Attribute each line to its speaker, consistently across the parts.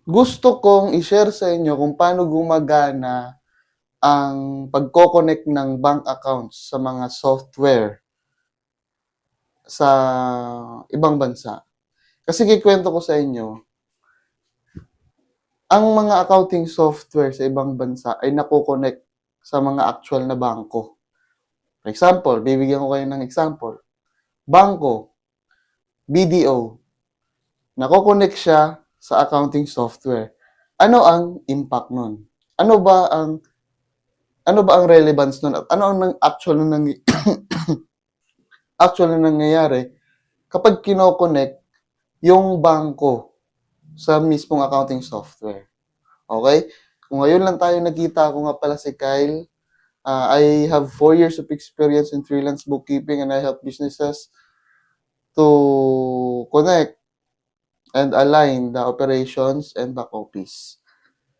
Speaker 1: gusto kong i-share sa inyo kung paano gumagana ang pagko-connect ng bank accounts sa mga software sa ibang bansa. Kasi kikwento ko sa inyo, ang mga accounting software sa ibang bansa ay nako-connect sa mga actual na bangko. For example, bibigyan ko kayo ng example. Bangko, BDO, nako-connect siya sa accounting software. Ano ang impact nun? Ano ba ang ano ba ang relevance nun? At ano ang actual na nangyayari kapag kino-connect yung bangko sa mismong accounting software? Okay? Kung ngayon lang tayo nagkita, ako nga pala si Kyle. I have 4 years of experience in freelance bookkeeping and I help businesses to connect and align the operations and back office.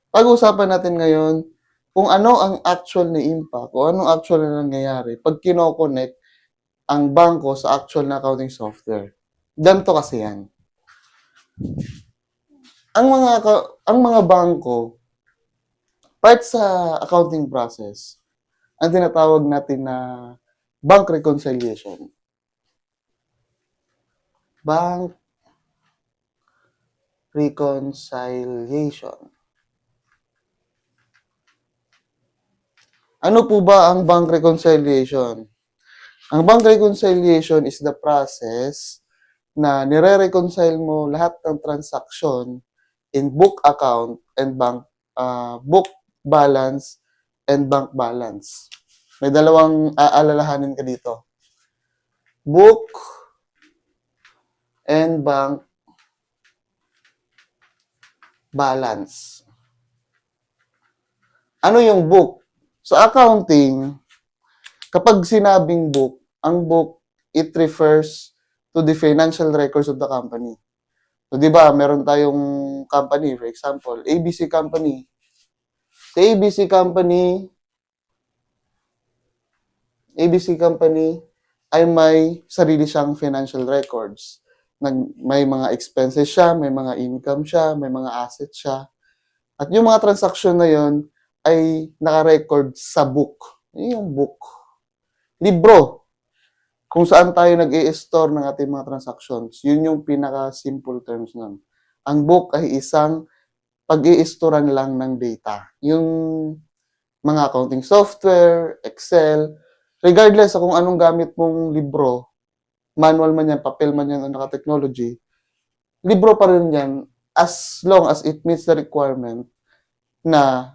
Speaker 1: Pag-uusapan natin ngayon kung ano ang actual na impact o anong actual na nangyayari pag kino-connect ang bangko sa actual na accounting software. Ganito kasi yan. Ang mga bangko, part sa accounting process, ang tinatawag natin na bank reconciliation. Bank reconciliation. Ano po ba ang bank reconciliation? Ang bank reconciliation is the process na nire-reconcile mo lahat ng transaction in book account and book balance and bank balance. May dalawang aalalahanin ka dito. Book and bank balance. Ano yung book? Sa accounting, kapag sinabing book, ang book, it refers to the financial records of the company. So, di ba, meron tayong company, for example, ABC Company. Sa ABC Company ay may sarili siyang financial records. May mga expenses siya, may mga income siya, may mga assets siya. At yung mga transaction na yon ay naka-record sa book. Yung book. Libro. Kung saan tayo nag-i-store ng ating mga transactions. Yun yung pinaka-simple terms nun. Ang book ay isang pag-i-storean lang ng data. Yung mga accounting software, Excel, regardless sa kung anong gamit mong libro, manual man yan, papel man yan, o naka-technology, libro pa rin yan as long as it meets the requirement na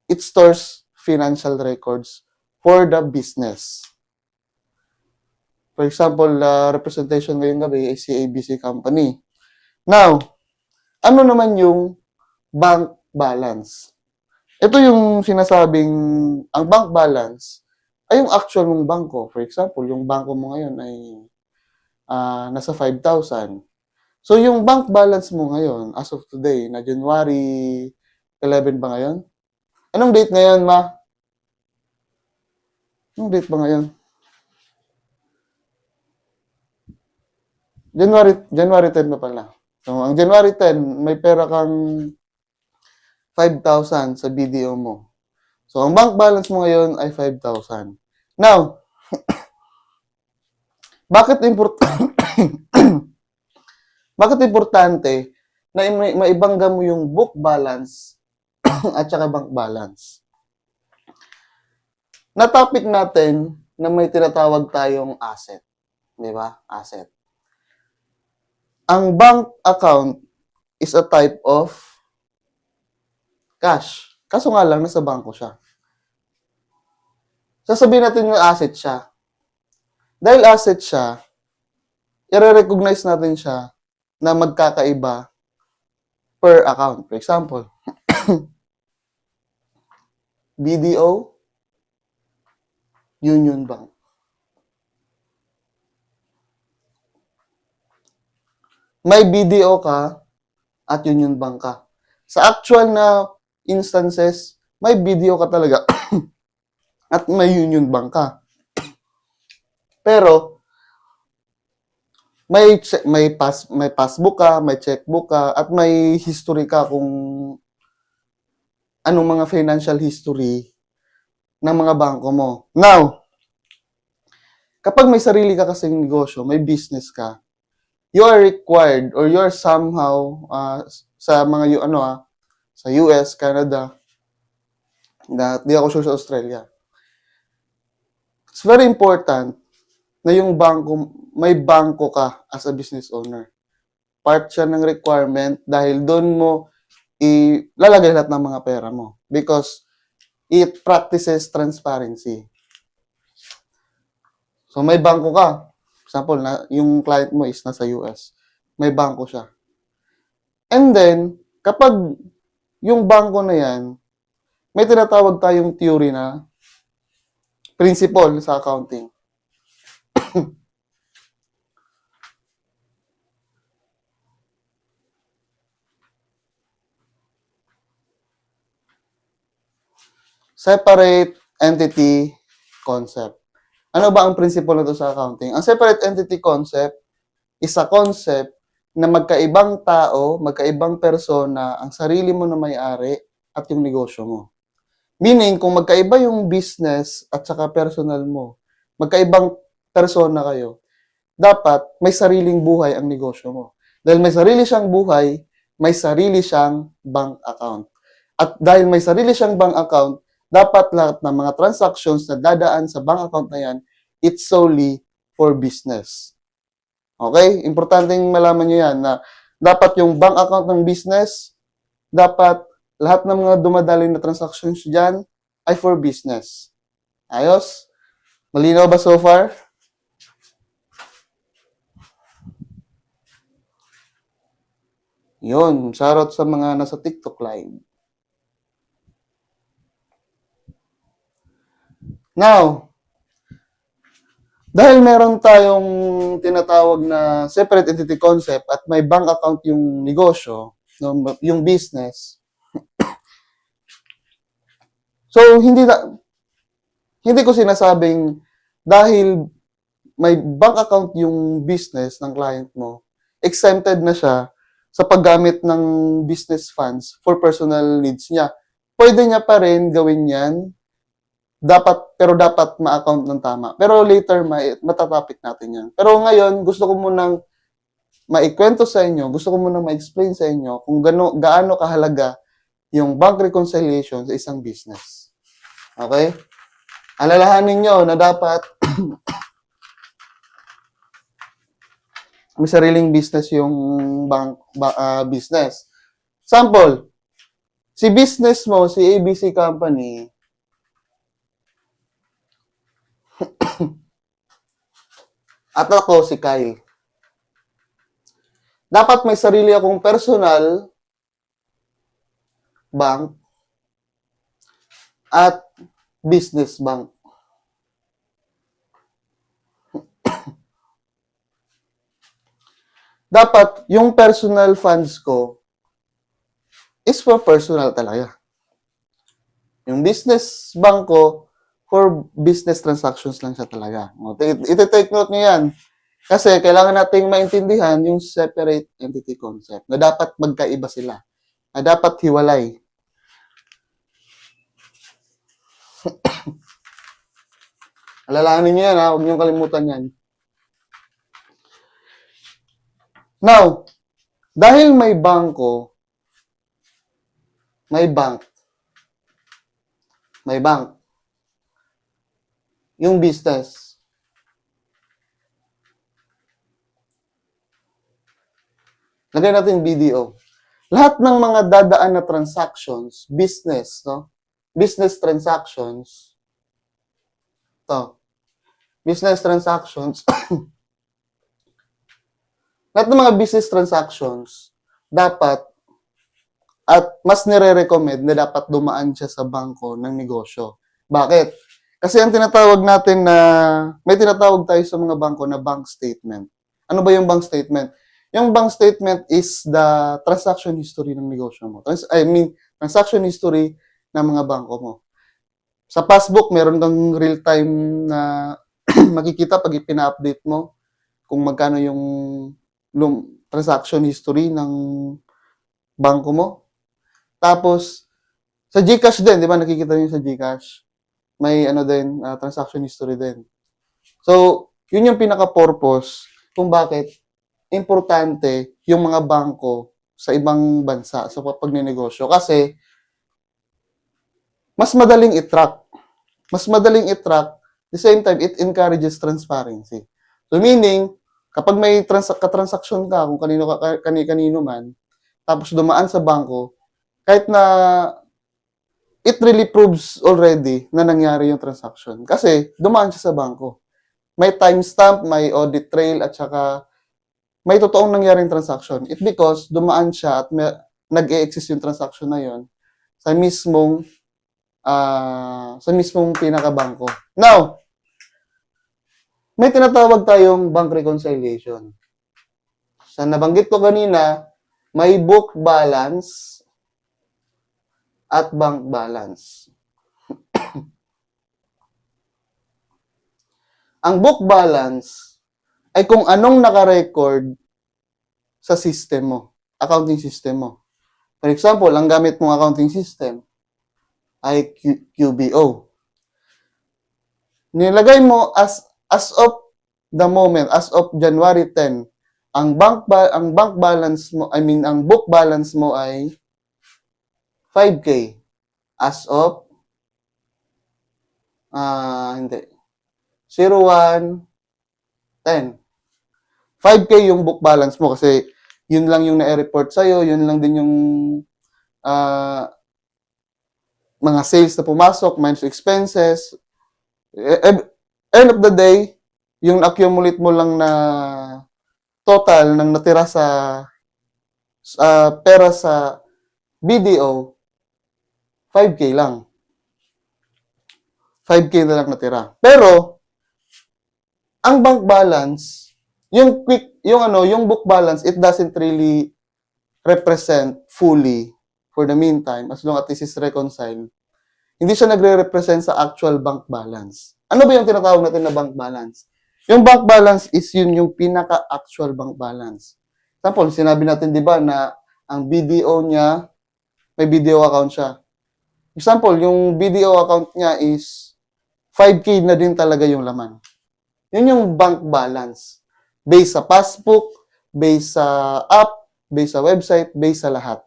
Speaker 1: it stores financial records for the business. For example, representation ngayong gabi ay si ABC Company. Now, ano naman yung bank balance? Ito yung sinasabing, ang bank balance ay yung actual mong bangko. For example, yung bangko mo ngayon ay nasa 5,000. So, yung bank balance mo ngayon, as of today, na January 11 ba ngayon? Anong date ngayon, ma? Anong date ba ngayon? January 10 ba pala? So, ang January 10, may pera kang 5,000 sa BDO mo. So, ang bank balance mo ngayon ay 5,000. Now, bakit bakit importante na maibangga mo yung book balance at saka bank balance? Na-topic natin na may tinatawag tayong asset. Di ba? Asset. Ang bank account is a type of cash. Kaso nga lang, nasa bangko siya. Sasabihin natin yung asset siya. Dahil asset siya, i-recognize natin siya na magkakaiba per account. For example, BDO, Union Bank. May BDO ka at Union Bank ka. Sa actual na instances, may BDO ka talaga at may Union Bank ka. Pero, may passbook ka, may checkbook ka, at may history ka kung anong mga financial history ng mga bangko mo. Now, kapag may sarili ka kasing negosyo, may business ka, you are required or you're somehow sa mga sa US, Canada, di ako sure sa Australia. It's very important na yung may bangko ka as a business owner. Part siya ng requirement dahil doon mo ilalagay lahat ng mga pera mo because it practices transparency. So may bangko ka. Example, yung client mo is nasa US. May bangko siya. And then, kapag yung bangko na yan, may tinatawag tayong theory na principle sa accounting. Separate entity concept. Ano ba ang principle na ito sa accounting? Ang separate entity concept is a concept na magkaibang tao, magkaibang persona, ang sarili mo na may-ari at yung negosyo mo. Meaning, kung magkaiba yung business at saka personal mo, magkaibang persona kayo, dapat may sariling buhay ang negosyo mo. Dahil may sarili siyang buhay, may sarili siyang bank account. At dahil may sarili siyang bank account, dapat lahat ng mga transactions na dadaan sa bank account na yan, it's solely for business. Okay? Importanteng malaman nyo yan na dapat yung bank account ng business, dapat lahat ng mga dumadaling na transactions dyan ay for business. Ayos? Malinaw ba so far? Yun, shoutout sa mga nasa TikTok live. Now, dahil meron tayong tinatawag na separate entity concept at may bank account yung negosyo, yung business, so hindi ko sinasabing dahil may bank account yung business ng client mo, exempted na siya sa paggamit ng business funds for personal needs niya. Pwede niya pa rin gawin yan, pero dapat ma-account ng tama. Pero later, matatopic natin yan. Pero ngayon, gusto ko munang maikwento sa inyo, gusto ko munang ma-explain sa inyo kung gaano kahalaga yung bank reconciliation sa isang business. Okay? Alalahanin nyo na dapat may sariling business yung business. Sample, si business mo, si ABC Company, at ako si Kyle. Dapat may sarili akong personal bank at business bank. Dapat yung personal funds ko is for personal talaga. Yung business bank ko, for business transactions lang siya talaga. Iti-take note nyo yan. Kasi kailangan nating maintindihan yung separate entity concept na dapat magkaiba sila. Na dapat hiwalay. Alalahanin nyo yan ha. Huwag nyo kalimutan yan. Now, dahil may bangko, may bank, yung business. Lagay natin BDO. Lahat ng mga dadaan na transactions, business, no? Business transactions, business transactions, lahat ng mga business transactions, dapat, at mas nire-recommend na dapat dumaan siya sa bangko ng negosyo. Bakit? Kasi ang tinatawag natin na, may tinatawag tayo sa mga bangko na bank statement. Ano ba yung bank statement? Yung bank statement is the transaction history ng negosyo mo. Transaction history ng mga bangko mo. Sa passbook, meron kang real-time na makikita pag ipina-update mo kung magkano yung transaction history ng bangko mo. Tapos, sa GCash din, di ba? Nakikita niyo sa GCash. May ano din, transaction history din. So, yun yung pinaka-purpose kung bakit importante yung mga bangko sa ibang bansa sa pagnenegosyo. Kasi, mas madaling i-track. Mas madaling i-track. At the same time, it encourages transparency. So, meaning, kapag may katransaksyon ka, kung kanino man, tapos dumaan sa bangko, kahit na it really proves already na nangyari yung transaction. Kasi, dumaan siya sa bangko. May timestamp, may audit trail, at saka may totoong nangyaring transaction. It because dumaan siya at nag-e-exist yung transaction na yon sa mismong pinakabangko. Now, may tinatawag tayong bank reconciliation. Sa nabanggit ko kanina, may book balance at bank balance. Ang book balance ay kung anong naka-record sa system mo, accounting system mo. For example, ang gamit mong accounting system ay QBO. Nilagay mo as of the moment, as of January 10, ang bank balance mo, ang book balance mo ay 5K. As of 01/10. 5K yung book balance mo kasi yun lang yung na-report sa'yo, yun lang din yung mga sales na pumasok, minus expenses. End of the day, yung accumulate mo lang na total ng natira sa pera sa BDO, 5K lang. 5K na lang natira. Pero, ang bank balance, yung book balance, it doesn't really represent fully for the meantime, as long as this is reconciled. Hindi siya nagre-represent sa actual bank balance. Ano ba yung tinatawag natin na bank balance? Yung bank balance is yung pinaka-actual bank balance. Example, sinabi natin, di ba, na ang BDO niya, may BDO account siya. Example, yung BDO account niya is 5K na din talaga yung laman. Yun yung bank balance. Based sa passbook, based sa app, based sa website, based sa lahat.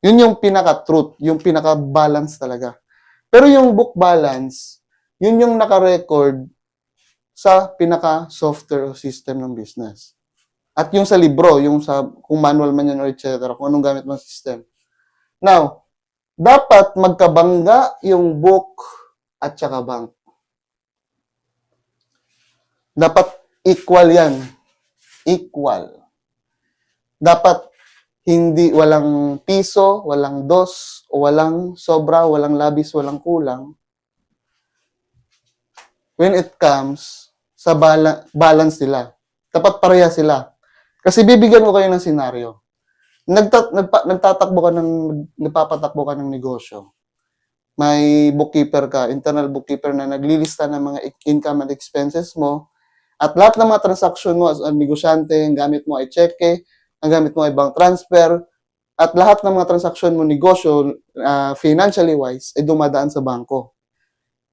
Speaker 1: Yun yung pinaka-truth, yung pinaka-balance talaga. Pero yung book balance, yun yung naka-record sa pinaka-software system ng business. At yung sa libro, yung sa kung manual man yan or etc., kung anong gamit mang system. Now, dapat magkabangga yung book at saka bank. Dapat equal yan. Equal. Dapat hindi walang piso, walang dos, o walang sobra, walang labis, walang kulang. When it comes sa balance nila. Dapat pareha sila. Kasi bibigyan ko kayo ng senaryo. Nagpapatakbo ka ng negosyo. May bookkeeper ka, internal bookkeeper na naglilista ng mga income and expenses mo. At lahat ng mga transaction mo as a negosyante, ang gamit mo ay cheque, ang gamit mo ay bank transfer, at lahat ng mga transaction mo negosyo, financially wise, ay dumadaan sa bangko.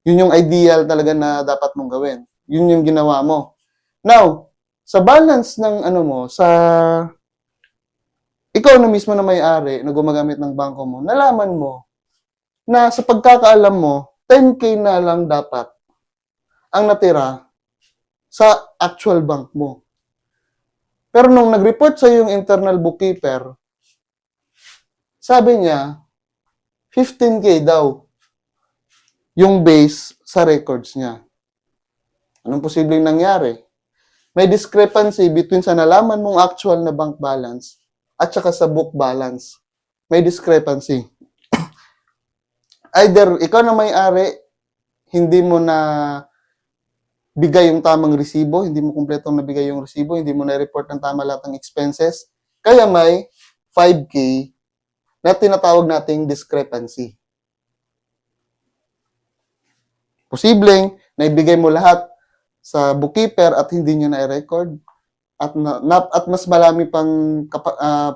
Speaker 1: Yun yung ideal talaga na dapat mong gawin. Yun yung ginawa mo. Now, sa balance ng ikaw na mismo na may-ari na gumagamit ng bangko mo, nalaman mo na sa pagkakaalam mo, 10K na lang dapat ang natira sa actual bank mo. Pero nung nag-report sa yung internal bookkeeper, sabi niya, 15K daw yung base sa records niya. Anong posibleng nangyari? May discrepancy between sa nalaman mong actual na bank balance at saka sa book balance. May discrepancy. Either ikaw na may-ari, hindi mo na bigay yung tamang resibo, hindi mo kumpletong nabigay yung resibo, hindi mo na-report ng tama lahat ng expenses, kaya may 5K na tinatawag nating discrepancy. Posibleng, naibigay mo lahat sa bookkeeper at hindi niyo na-record at at mas marami pang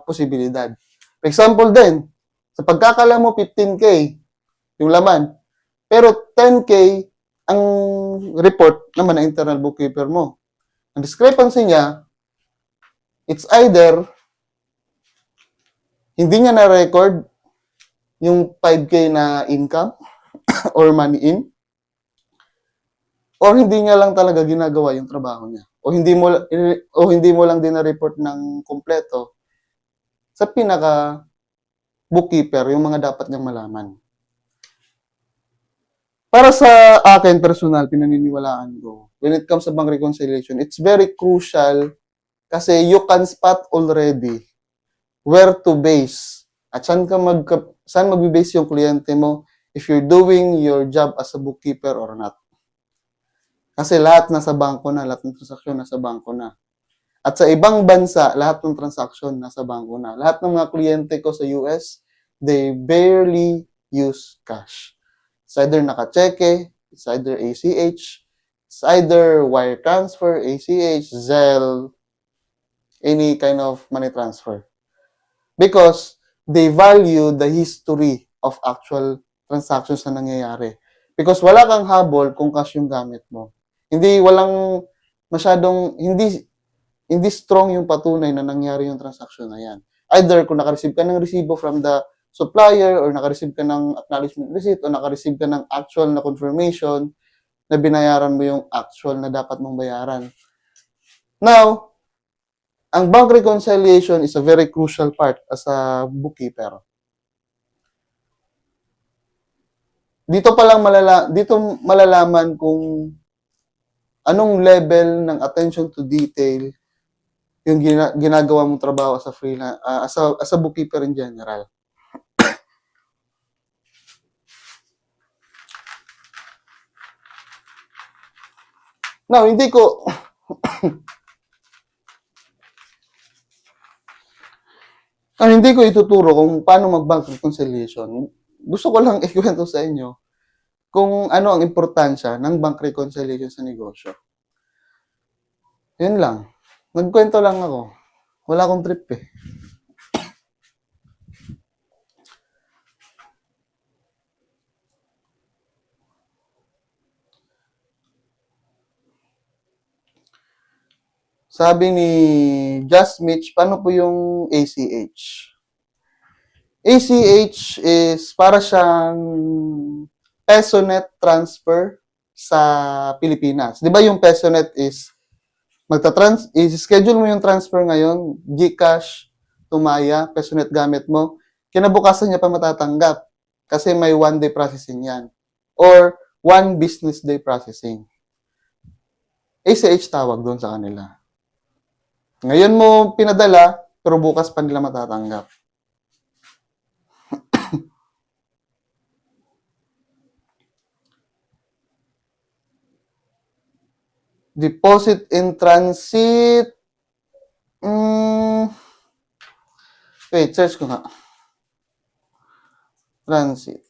Speaker 1: posibilidad. For example din, sa pagkakala mo 15K yung laman, pero 10K ang report naman ng internal bookkeeper mo. Ang discrepancy niya, it's either hindi niya na-record yung 5K na income or money in, or hindi niya lang talaga ginagawa yung trabaho niya. O hindi mo lang din na-report ng kompleto sa pinaka bookkeeper yung mga dapat niyang malaman. Para sa akin personal, pinaniniwalaan ko, when it comes sa bank reconciliation, it's very crucial kasi you can spot already where to base at saan magbe-base yung kliyente mo if you're doing your job as a bookkeeper or not. Kasi lahat nasa bangko na, lahat ng transaksyon nasa bangko na. At sa ibang bansa, lahat ng transaksyon nasa bangko na. Lahat ng mga kliyente ko sa US, they barely use cash. It's either naka-cheque, it's either ACH, it's either wire transfer, ACH, Zelle, any kind of money transfer. Because they value the history of actual transactions na nangyayari. Because wala kang habol kung cash yung gamit mo. Hindi strong yung patunay na nangyari yung transaction na yan. Either kung naka-receive ka ng resibo from the supplier or naka-receive ka ng acknowledgement receipt o naka-receive ka ng actual na confirmation na binayaran mo yung actual na dapat mong bayaran. Now, ang bank reconciliation is a very crucial part as a bookkeeper. Dito malalaman kung anong level ng attention to detail yung ginagawa mong trabaho as a freelance, as a bookkeeper in general. Now, hindi ko ituturo kung paano mag-bank reconciliation. Gusto ko lang ikwento sa inyo kung ano ang importansya ng bank reconciliation sa negosyo. Yun lang. Nagkwento lang ako. Wala akong trip eh. Sabi ni Just Mitch, paano po yung ACH? ACH is para siyang PesoNet transfer sa Pilipinas. Di ba yung PesoNet is i-schedule mo yung transfer ngayon, GCash, Tumaya, PesoNet gamit mo, kinabukasan niya pa matatanggap kasi may 1-day processing yan. Or 1 business day processing. ACH tawag doon sa kanila. Ngayon mo pinadala, pero bukas pa nila matatanggap. Deposit in transit. Wait, search ko nga. Transit.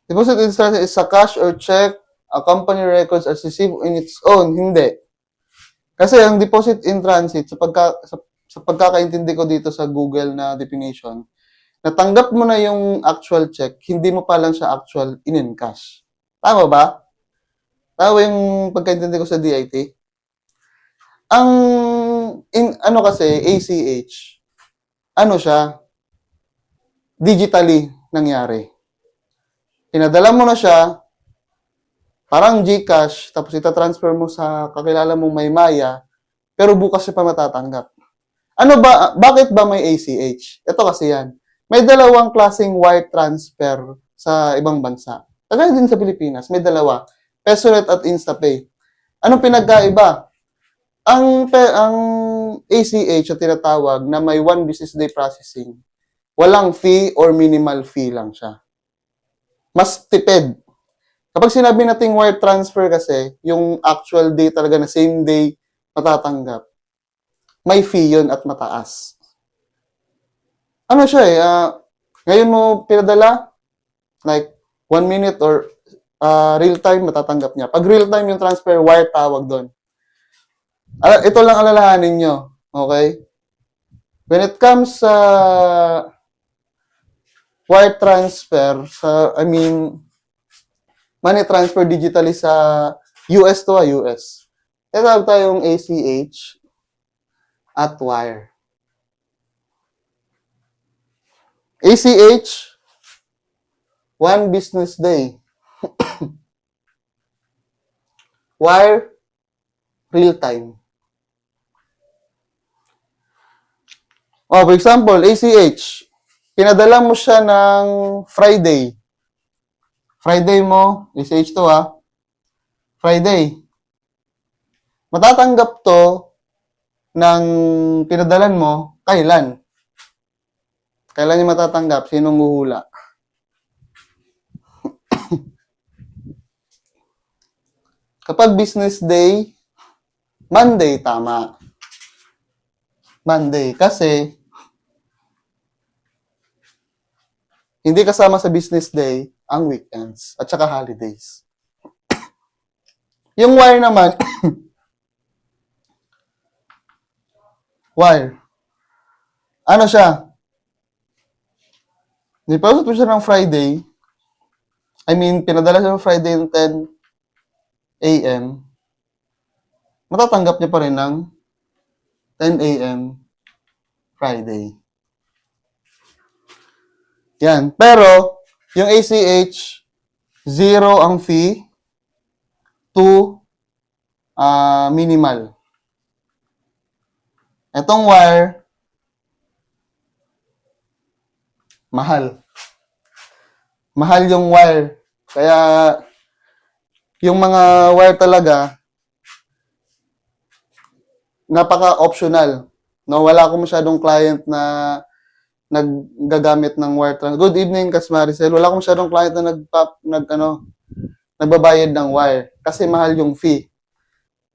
Speaker 1: Deposit in transit is a cash or check a company records as received in its own. Hindi. Kasi ang deposit in transit, sa pagkakaintindi ko dito sa Google na definition, natanggap mo na yung actual check, hindi mo pa lang siya actual in-encash. Tama ba? Tama yung pagkaintindi ko sa DIT? Ang, kasi, ACH, siya, digitally nangyari. Pinadala mo na siya, parang GCash, tapos itatransfer mo sa kakilala mong may Maya, pero bukas siya pa matatanggap. Bakit ba may ACH? Ito kasi yan. May dalawang klaseng wire transfer sa ibang bansa. Kagaya din sa Pilipinas, may dalawa. PesoNet at InstaPay. Anong pinagkaiba? Ang ACH na tinatawag na may 1 business day processing, walang fee or minimal fee lang siya. Mas tipid. Kapag sinabi nating wire transfer kasi, yung actual day talaga na same day matatanggap, may fee yun at mataas. Siya ngayon mo pinadala, like 1 minute or real-time, matatanggap niya. Pag real-time yung transfer, wire tawag doon. Ito lang alalahanin nyo. Okay? When it comes sa wire transfer, money transfer digitally sa US to US. Tawag tayong ACH at wire. ACH, 1 business day. Wire, real time. For example, ACH, pinadala mo siya ng Friday. Friday mo, ACH to Friday. Matatanggap to ng pinadalan mo, kailan? Kailan niya matatanggap? Sinong huhula? Kapag business day, Monday, tama. Monday. Kasi, hindi kasama sa business day ang weekends at saka holidays. Yung wire naman, wire. Ano siya? Deposit mo siya ng Friday. Pinadala siya ng Friday ng 10 a.m. Matatanggap niya pa rin ng 10 a.m. Friday. Yan. Pero, yung ACH, 0 ang fee, 2 minimal. Etong wire, mahal. Mahal yung wire. Kaya, yung mga wire talaga, napaka-optional. No, wala akong masyadong client na naggagamit ng wire transfer. Good evening, Kasmaricel. Wala akong masyadong client na nagbabayad ng wire kasi mahal yung fee.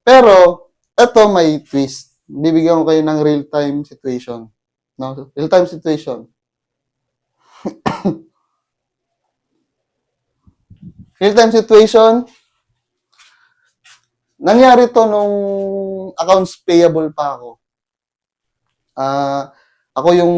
Speaker 1: Pero, eto may twist. Bibigyan ko kayo ng real-time situation. No? Real-time situation. Real-time situation, nangyari to nung accounts payable pa ako. Ako yung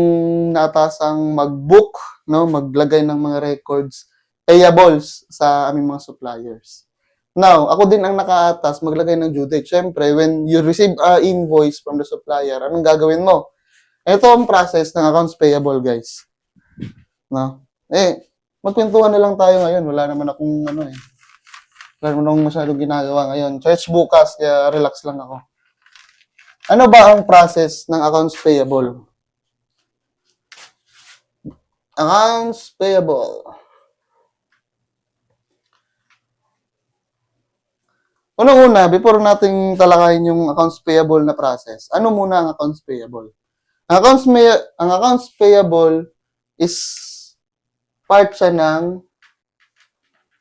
Speaker 1: natasang mag-book, no, maglagay ng mga records, payables sa aming mga suppliers. Now, ako din ang nakaatas maglagay ng due date. Siyempre, when you receive an invoice from the supplier, anong gagawin mo? Ito ang process ng accounts payable, guys. No? Magkwentuhan na lang tayo ngayon. Wala naman akong wala naman akong masyadong ginagawa ngayon. Church bukas, kaya relax lang ako. Ano ba ang process ng accounts payable? Accounts payable. Unang-una, before nating talakayin yung accounts payable na process, ano muna ang accounts payable? Ang accounts payable is part siya ng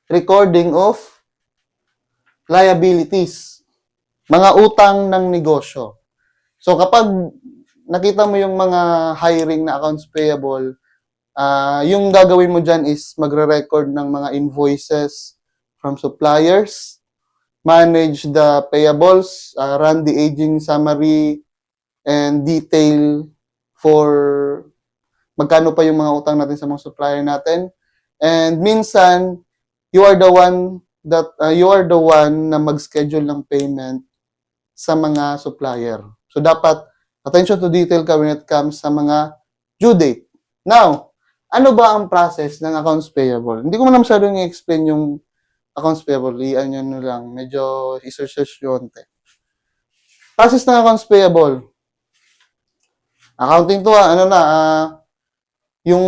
Speaker 1: recording of liabilities, mga utang ng negosyo. So kapag nakita mo yung mga hiring na accounts payable, yung gagawin mo dyan is magre-record ng mga invoices from suppliers, manage the payables, run the aging summary, and detail for magkano pa yung mga utang natin sa mga supplier natin. And minsan, you are the one na mag-schedule ng payment sa mga supplier. So dapat attention to detail ka when it comes sa mga due date. Now, ano ba ang process ng accounts payable? Hindi ko man masyadong i-explain yung accounts payable. Iyan nyo lang. Medyo i-search yun. Process ng accounts payable. Accounting to, yung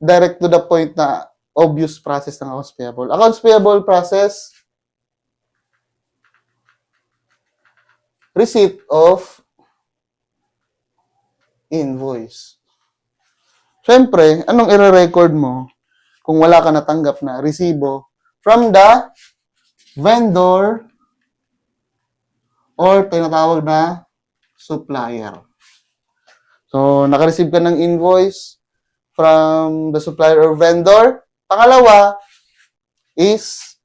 Speaker 1: direct to the point na obvious process ng accounts payable. Accounts payable process, receipt of invoice. Siyempre, anong i-record mo kung wala ka natanggap na resibo from the vendor or tinatawag na supplier. So, naka-receive ka ng invoice from the supplier or vendor. Pangalawa is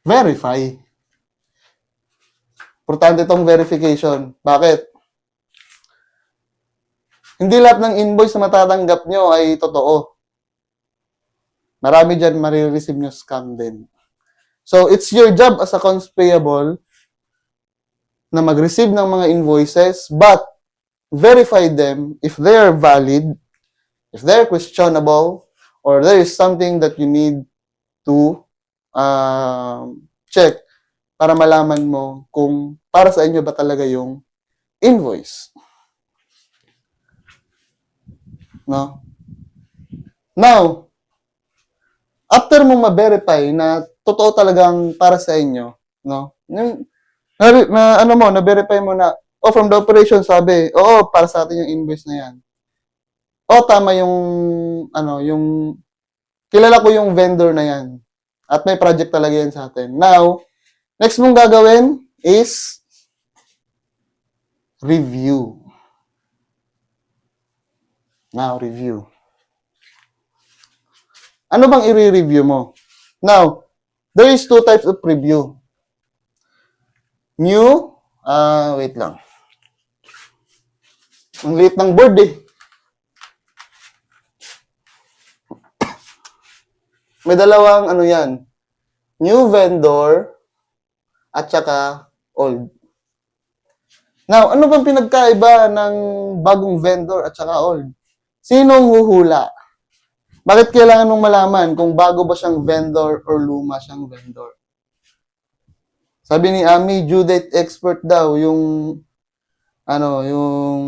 Speaker 1: verify. Importante itong verification. Bakit? Hindi lahat ng invoice na matatanggap nyo ay totoo. Marami dyan marireceive nyo scam din. So, it's your job as accounts payable na mag-receive ng mga invoices, but verify them if they are valid, if they're questionable, or there is something that you need to check para malaman mo kung para sa inyo ba talaga yung invoice. No? Now, after mong ma-verify na totoo talagang para sa inyo, no? Na-verify mo na, from the operation sabi, para sa atin yung invoice na yan. Tama yung, kilala ko yung vendor na yan. At may project talaga yan sa atin. Now, next mong gagawin is review. Now, review. Ano bang i-review mo? Now, there is two types of review. New, wait lang. Ang liit ng board eh. May dalawang yan. New vendor at saka old. Now, ano bang pinagkaiba ng bagong vendor at saka old? Sinong huhula? Bakit kailangan mong malaman kung bago ba siyang vendor or luma siyang vendor? Sabi ni Ami, due date expert daw yung yung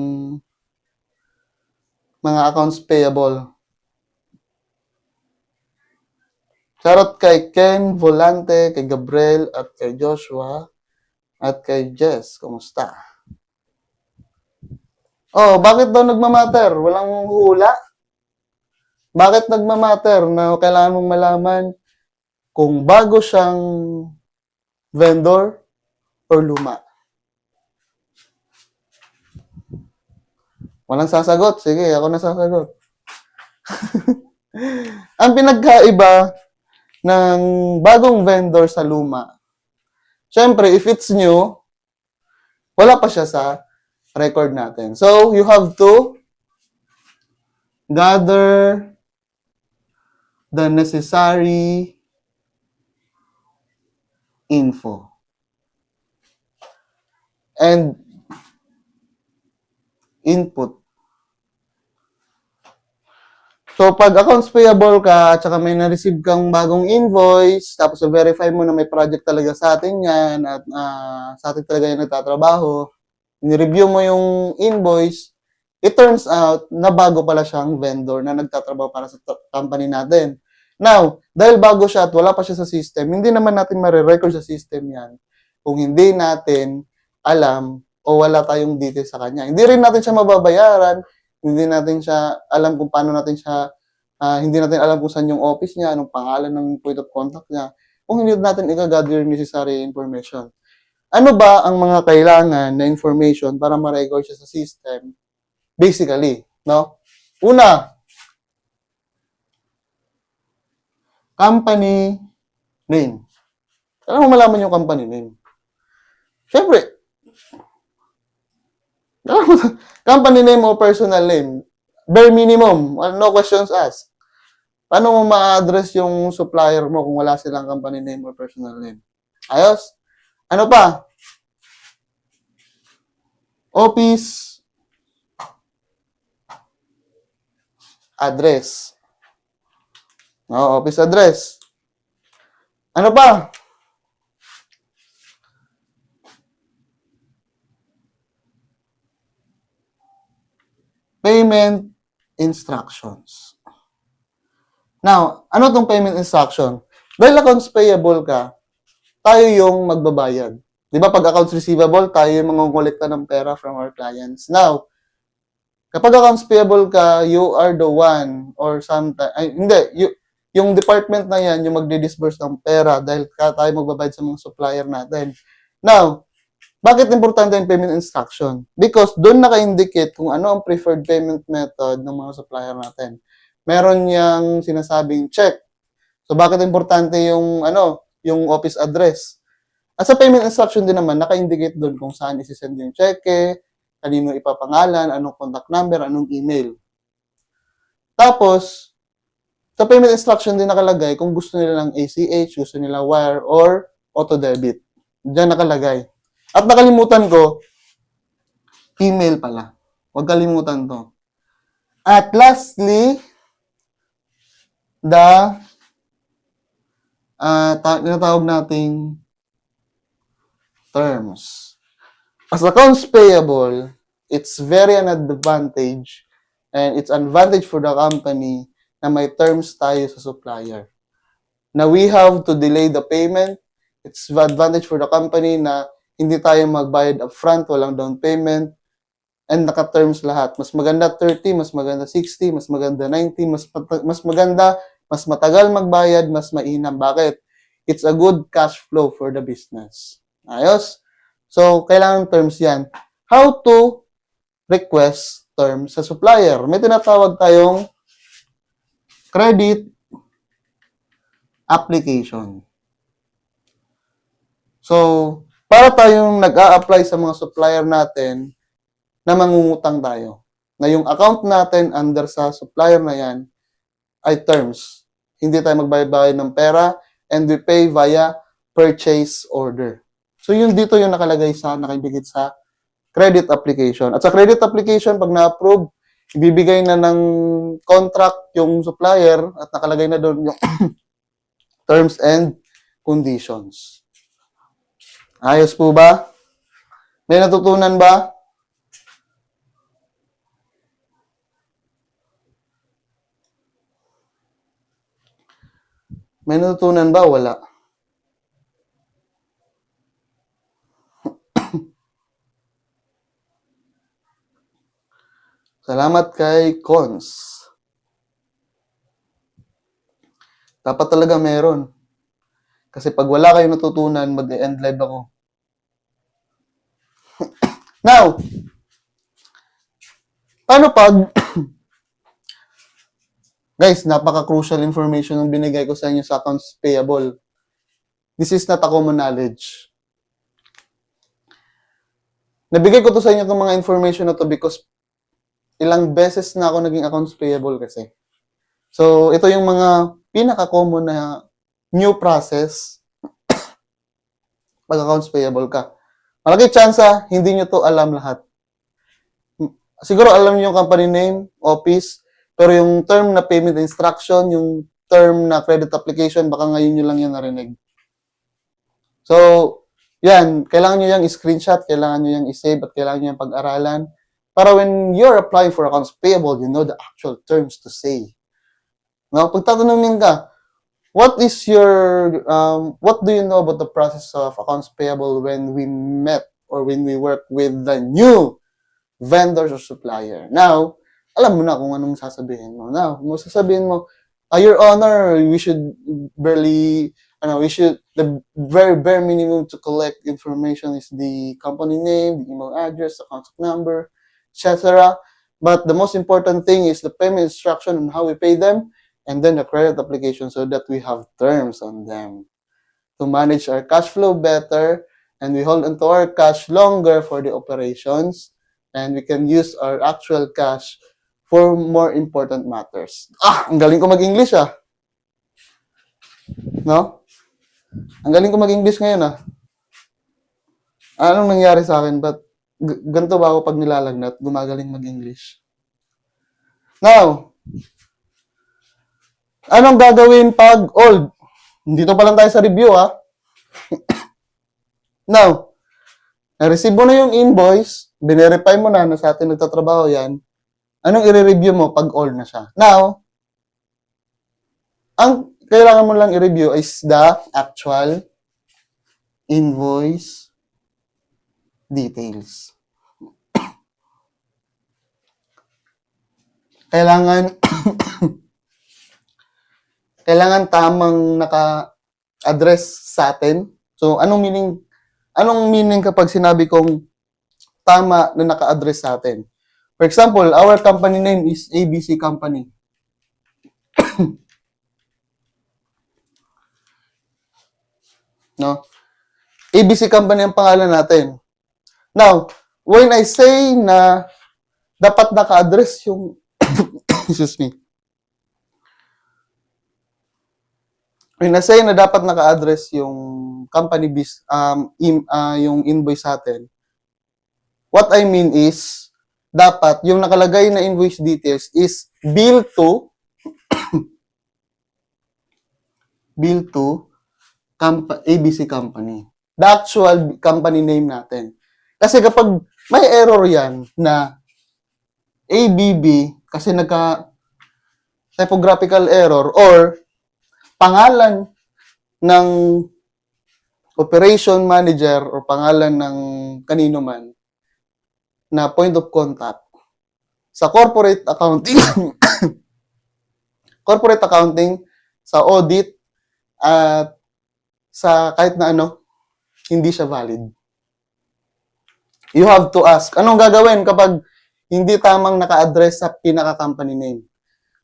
Speaker 1: mga accounts payable. Charot kay Ken Volante, kay Gabriel, at kay Joshua, at kay Jess. Kumusta? Bakit daw nagmamatter? Walang hula? Bakit nagmamatter na kailangan mong malaman kung bago siyang vendor or luma? Walang sasagot. Sige, ako na sasagot. Ang pinagkaiba ng bagong vendor sa luma, syempre, if it's new, wala pa siya sa record natin. So, you have to gather the necessary info. And input. So, pag accounts payable ka, at saka may na-receive kang bagong invoice, tapos verify mo na may project talaga sa atin yan, at sa atin talaga yung nagtatrabaho, ni-review mo yung invoice, it turns out na bago pala siyang vendor na nagtatrabaho para sa company natin. Now, dahil bago siya at wala pa siya sa system, hindi naman natin marirecord sa system yan kung hindi natin alam o wala tayong details sa kanya. Hindi rin natin siya mababayaran, hindi natin siya alam kung paano natin siya, hindi natin alam kung saan yung office niya, anong pangalan ng point of contact niya, kung hindi natin i-gather necessary information. Ano ba ang mga kailangan na information para ma-record siya sa system? Basically, no? Una, company name. Kailangan mo malaman yung company name. Siyempre, company name o personal name. Bare minimum. No questions asked. Paano mo ma-address yung supplier mo kung wala silang company name or personal name? Ayos? Ano pa? Office address. Office address. Ano pa? Payment instructions. Now, ano tong payment instruction? Dahil accounts payable ka, tayo yung magbabayad. Di ba pag accounts receivable, tayo yung mangongolekta ng pera from our clients. Now, kapag accounts payable ka, you are the one or yung department na yan, yung magdi-disburse ng pera dahil tayo magbabayad sa mga supplier natin. Now, bakit importante yung payment instruction? Because doon naka-indicate kung ano ang preferred payment method ng mga supplier natin. Meron niyang sinasabing check. So, bakit importante yung yung office address. At sa payment instruction din naman, naka-indicate doon kung saan isi-send yung cheque, kanino ipapangalan, anong contact number, anong email. Tapos, sa payment instruction din nakalagay kung gusto nila ng ACH, gusto nila wire, or auto-debit. Diyan nakalagay. At nakalimutan ko, email pala. Huwag kalimutan to. At lastly, the tinatawag nating terms. As accounts payable, it's very an advantage and it's an advantage for the company na may terms tayo sa supplier. Na we have to delay the payment. It's an advantage for the company na hindi tayo magbayad upfront, walang down payment, and naka-terms lahat. Mas maganda 30, mas maganda 60, mas maganda 90, mas maganda, mas matagal magbayad, mas mainam. Bakit? It's a good cash flow for the business. Ayos? So, kailangan terms yan. How to request terms sa supplier? May tinatawag tayong credit application. So, para tayong nag-a-apply sa mga supplier natin na mangungutang tayo. Na yung account natin under sa supplier na yan ay terms. Hindi tayo magbayad-bayad ng pera and we pay via purchase order. So, yun dito yung nakalagay sa, nakibigit sa credit application. At sa credit application, pag na-approve, ibibigay na ng contract yung supplier at nakalagay na doon yung terms and conditions. Ayos po ba? May natutunan ba? May natutunan ba? Wala. Salamat kay Cons. Dapat talaga meron. Kasi pag wala kayong natutunan, mag-end live ako. Now, paano pag guys, napaka-crucial information yung binigay ko sa inyo sa accounts payable. This is not a common knowledge. Nabigay ko to sa inyo itong mga information na to because ilang beses na ako naging accounts payable kasi. So, ito yung mga pinaka-common na new process pag accounts payable ka. Malaki tsansa, hindi nyo to alam lahat. Siguro alam nyo yung company name, office, pero yung term na payment instruction, yung term na credit application, baka ngayon nyo lang yan narinig. So, yan, kailangan nyo yung screenshot, kailangan nyo yung isave, at kailangan nyo yung pag-aralan. Para when you're applying for accounts payable, you know the actual terms to say. Now, pag tatanungin ka, what do you know about the process of accounts payable when we met or when we work with the new vendors or supplier? Now, alam mo na kung anong sasabihin mo. Now, sasabihin mo, Your Honor, the very bare minimum to collect information is the company name, the email address, the contact number, etc. But the most important thing is the payment instruction and how we pay them, and then the credit application so that we have terms on them to manage our cash flow better, and we hold onto our cash longer for the operations, and we can use our actual cash for more important matters. Ang galing ko mag-English No? Ang galing ko mag-English ngayon Anong nangyari sa akin? Ba't ganito ba ako pag nilalagnat? Gumagaling mag-English. Now, anong gagawin pag old? Dito pa lang tayo sa review Now, na-receive mo na yung invoice, binerify mo na sa atin nagtatrabaho yan, anong i-review mo pag all na siya? Now, ang kailangan mo lang i-review is the actual invoice details. Kailangan tamang naka-address sa atin. So, anong meaning kapag sinabi kong tama na naka-address sa atin? For example, our company name is ABC Company. No? ABC Company ang pangalan natin. Now, when I say na dapat naka-address yung excuse me. When I say na dapat naka-address yung company yung invoice natin, what I mean is dapat yung nakalagay na invoice details is bill to ABC Company. The actual company name natin. Kasi kapag may error yan na ABB, kasi typographical error or pangalan ng operation manager or pangalan ng kanino man na point of contact sa corporate accounting, sa audit, at sa kahit na ano, hindi siya valid. You have to ask, anong gagawin kapag hindi tamang naka-address sa pinaka-company name?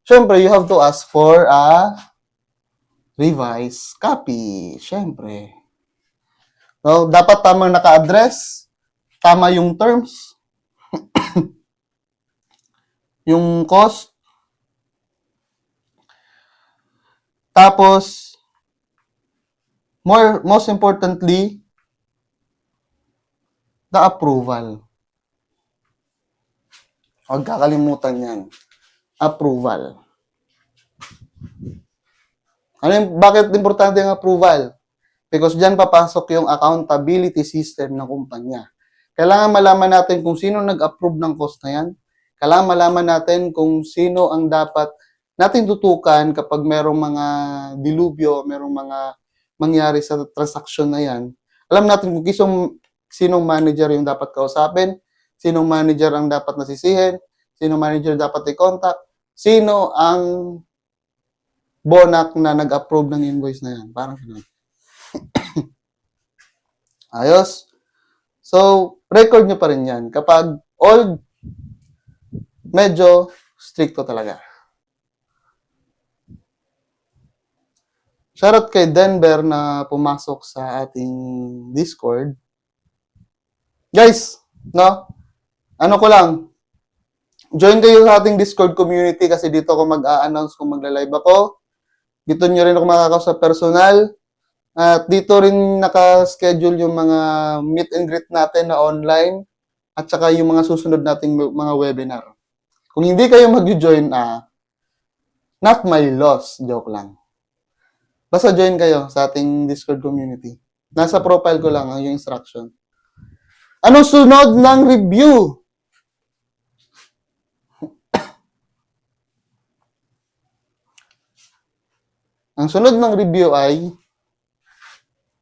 Speaker 1: Siyempre, you have to ask for a revised copy. Siyempre. No, dapat tamang naka-address, tama yung terms, yung cost, tapos, most importantly, the approval. Huwag kakalimutan yan. Approval. Bakit importante ang approval? Because dyan papasok yung accountability system ng kumpanya. Kailangan malaman natin kung sino nag-approve ng cost na yan. Kailangan malaman natin kung sino ang dapat natin tutukan kapag merong mga dilubyo, merong mga mangyari sa transaction na yan. Alam natin kung sinong manager yung dapat kausapin, sinong manager ang dapat nasisihin, sinong manager dapat i-contact, sino ang bonak na nag-approve ng invoice na yan. Parang gano'n. Ayos? So, record nyo pa rin yan. Kapag old, medyo stricto talaga. Shoutout kay Denver na pumasok sa ating Discord. Guys, no? Ano ko lang, join kayo sa ating Discord community kasi dito ako mag-a-announce kung magla-live ako. Dito nyo rin ako makakausap personal. At dito rin naka-schedule yung mga meet and greet natin na online at saka yung mga susunod nating mga webinar. Kung hindi kayo mag-join, not my loss. Joke lang. Basta join kayo sa ating Discord community. Nasa profile ko lang yung instruction. Anong sunod ng review? Ang sunod ng review ay,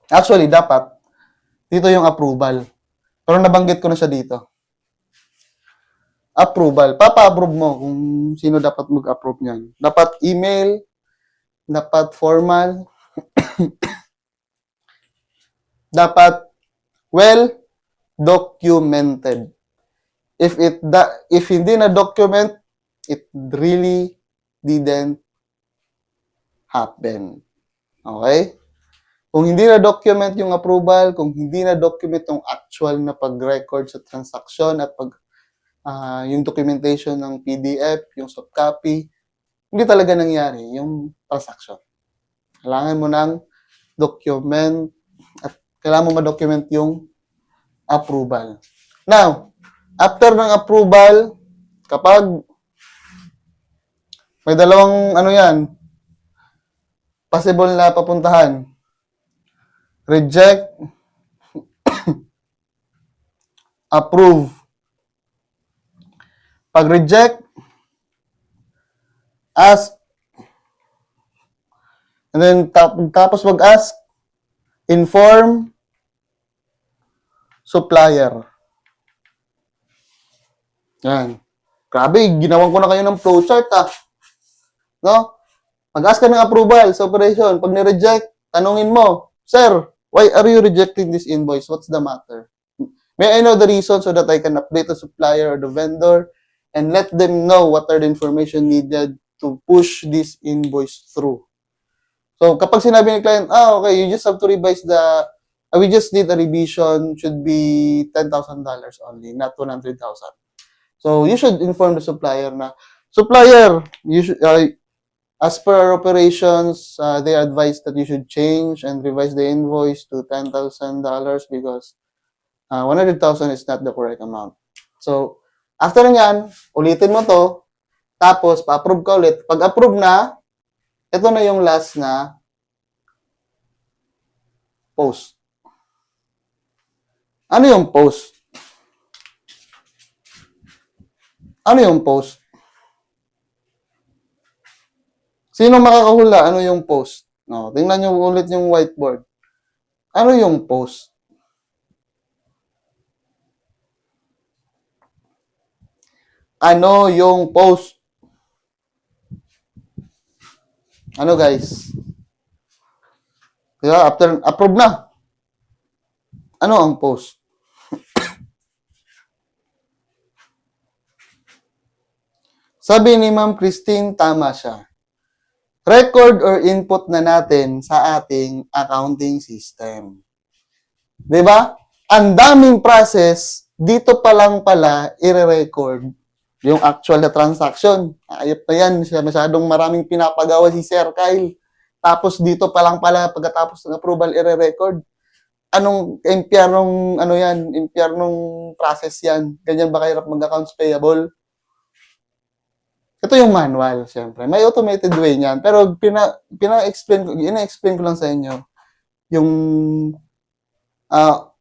Speaker 1: actually, dapat, dito yung approval. Pero nabanggit ko na siya dito. Approval. Papa-approve mo kung sino dapat mag-approve niyan. Dapat email, dapat formal, dapat well documented. If hindi na document, it really didn't happen. Okay? Kung hindi na document yung approval, kung hindi na document yung actual na pag-record sa transaction at yung documentation ng PDF, yung soft copy, hindi talaga nangyari yung transaction. Kailangan mo ng document at kailangan mo ma-document yung approval. Now, after ng approval, kapag may dalawang possible na papuntahan, reject, approve. Pag reject, ask, and then tapos mag-ask, inform supplier. Yan. Grabe, ginawan ko na kayo ng flowchart No? Mag-ask ka ng approval sa operation. Pag ni-reject, tanungin mo, Sir, why are you rejecting this invoice? What's the matter? May I know the reason so that I can update the supplier or the vendor and let them know what are the information needed to push this invoice through. So, kapag sinabi ni client, okay, you just have to revise we just need a revision, should be $10,000 only, not 100,000. So, you should inform the supplier na, supplier, you should, as per our operations, they advise that you should change and revise the invoice to $10,000 because 100,000 is not the correct amount. So, after nyan, ulitin mo to, tapos pa-approve ka ulit. Pag approve na, ito na yung last na post. Ano yung post? Ano yung post? Sino makakahula? Ano yung post? No, tingnan nyo ulit yung whiteboard. Ano yung post? Ano yung post? Ano guys? Diba? After approve na. Ano ang post? Sabi ni Ma'am Christine, tama siya. Record or input na natin sa ating accounting system. Diba? Ang daming process, dito pa lang pala i-record yung actual na transaction. Ayop na yan. Masyadong maraming pinapagawa si Sir Kyle. Tapos dito pa lang pala, pagkatapos ng approval, i-record. Anong impyernong, ano yan, impyernong process yan? Ganyan ba kahirap mag-accounts payable? Ito yung manual, siyempre. May automated way niyan. Pero ina-explain ko lang sa inyo yung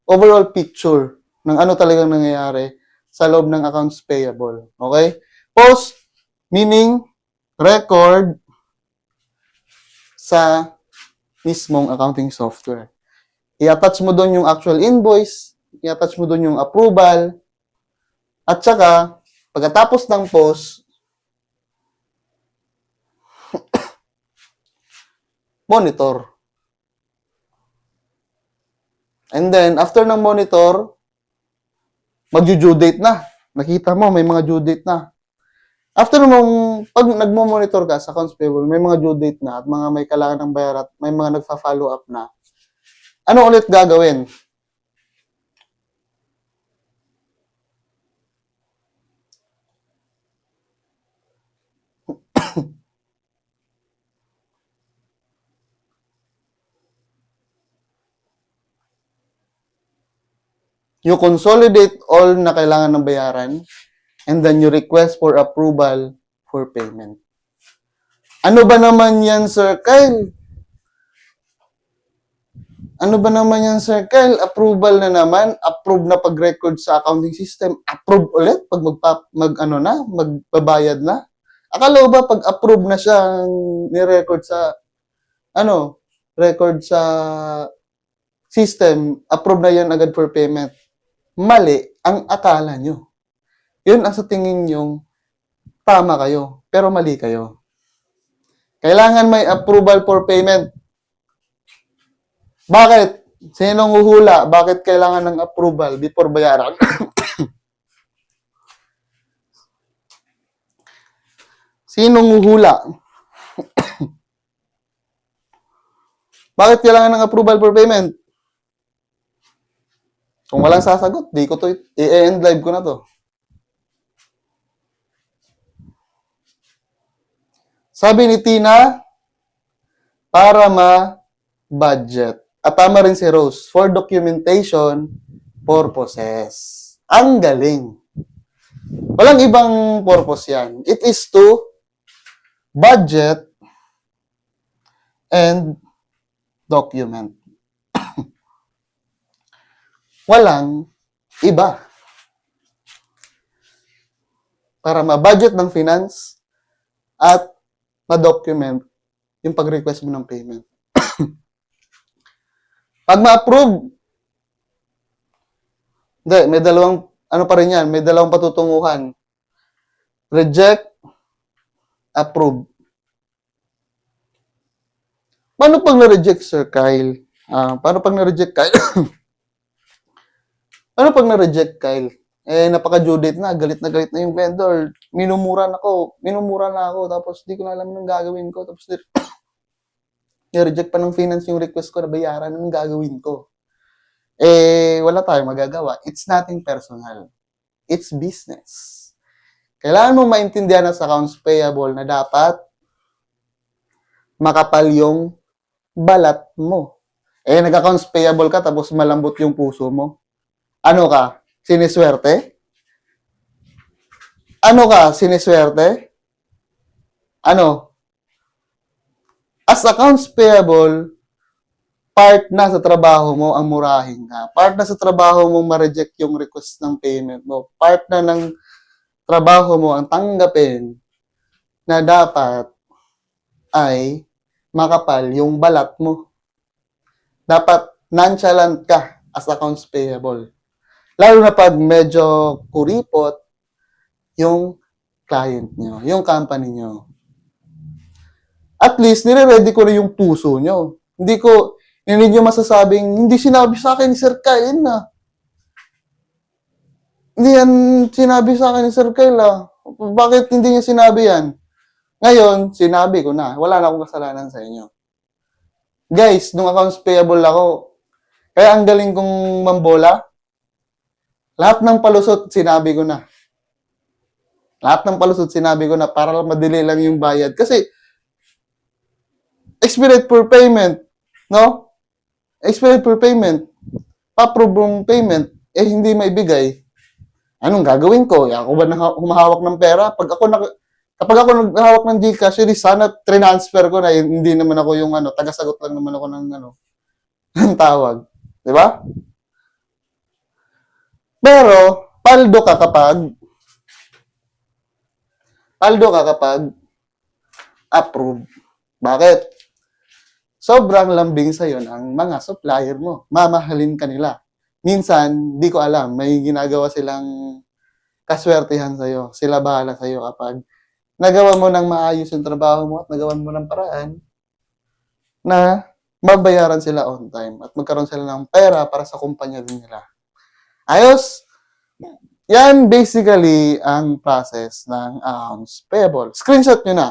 Speaker 1: overall picture ng ano talagang nangyayari sa loob ng accounts payable. Okay? Post, meaning record sa mismong accounting software. I-attach mo doon yung actual invoice, i-attach mo doon yung approval, at saka, pagkatapos ng post, monitor. And then, after ng monitor, mag-due date na. Nakita mo, may mga due date na. After mong, pag nagmo-monitor ka sa accounts payable, may mga due date na at mga may kailangan ng bayaran at may mga nagfa-follow up na. Ano ulit gagawin? You consolidate all na kailangan ng bayaran and then you request for approval for payment. Ano ba naman yan, Sir Kyle? Ano ba naman yan, Sir Kyle? Approval na naman. Approve na pag-record sa accounting system. Approve ulit pag magbabayad na. Akala ba pag approve na siya ni-record sa record sa system, approve na yan agad for payment. Mali ang akala nyo. Yun ang sa tingin nyong tama kayo, pero mali kayo. Kailangan may approval for payment. Bakit? Sinong huhula? Bakit kailangan ng approval before bayaran? Sinong huhula? Bakit kailangan ng approval for payment? Kung walang sasagot, di ko to i-end live ko na to. Sabi ni Tina, para ma-budget. At tama rin si Rose, for documentation purposes. Ang galing. Walang ibang purpose yan. It is to budget and document. Walang iba. Para ma-budget ng finance at ma-document yung pag-request mo ng payment. Pag ma-approve, may dalawang, pa rin yan, may dalawang patutunguhan. Reject, approve. Paano pag na-reject, Sir Kyle? Paano pag na-reject, Kyle? Paano pag na-reject, Kyle? Napaka-due date na, galit na yung vendor. Minumura na ako, tapos di ko na alam anong gagawin ko, tapos i-reject pa ng finance yung request ko na bayaran, anong gagawin ko? Wala tayong magagawa. It's nothing personal. It's business. Kailangan mong maintindihan sa accounts payable na dapat makapal yung balat mo. Nag-accounts payable ka tapos malambot yung puso mo. Ano ka? Siniswerte? Ano ka? Siniswerte? Ano? As accounts payable, part na sa trabaho mo ang murahin ka. Part na sa trabaho mo ma-reject yung request ng payment mo. Part na ng trabaho mo ang tanggapin na dapat ay makapal yung balat mo. Dapat nonchalant ka as accounts payable. Lalo na pag medyo kuripot yung client nyo, yung company nyo. At least, nire-ready ko na yung puso nyo. Hindi nyo masasabing, hindi sinabi sa akin ni Sir Kyle na. Hindi yan sinabi sa akin ni Sir Kyle ah. Bakit hindi niya sinabi yan? Ngayon, sinabi ko na. Wala na akong kasalanan sa inyo. Guys, nung accounts payable ako, kaya ang galing kong mambola, lahat ng palusot, sinabi ko na. Lahat ng palusot, sinabi ko na para madali lang yung bayad. Kasi, expedite for payment, no? Expedite for payment. Pa-approve yung payment, hindi maibigay. Anong gagawin ko? Ako ba humahawak ng pera? Kapag ako naghahawak ng GCash, sana transfer ko na, hindi naman ako yung taga-sagot lang naman ako ng ng tawag. 'Di ba? Pero paldo ka kapag approve. Bakit? Sobrang lambing sa'yo ng mga supplier mo. Mamahalin ka nila. Minsan, di ko alam, may ginagawa silang kaswertihan sa'yo. Sila bahala sa'yo kapag nagawa mo ng maayos yung trabaho mo at nagawa mo ng paraan na mabayaran sila on time at magkaroon sila ng pera para sa kumpanya din nila. Ayos? Yan basically ang process ng accounts payable. Screenshot nyo na.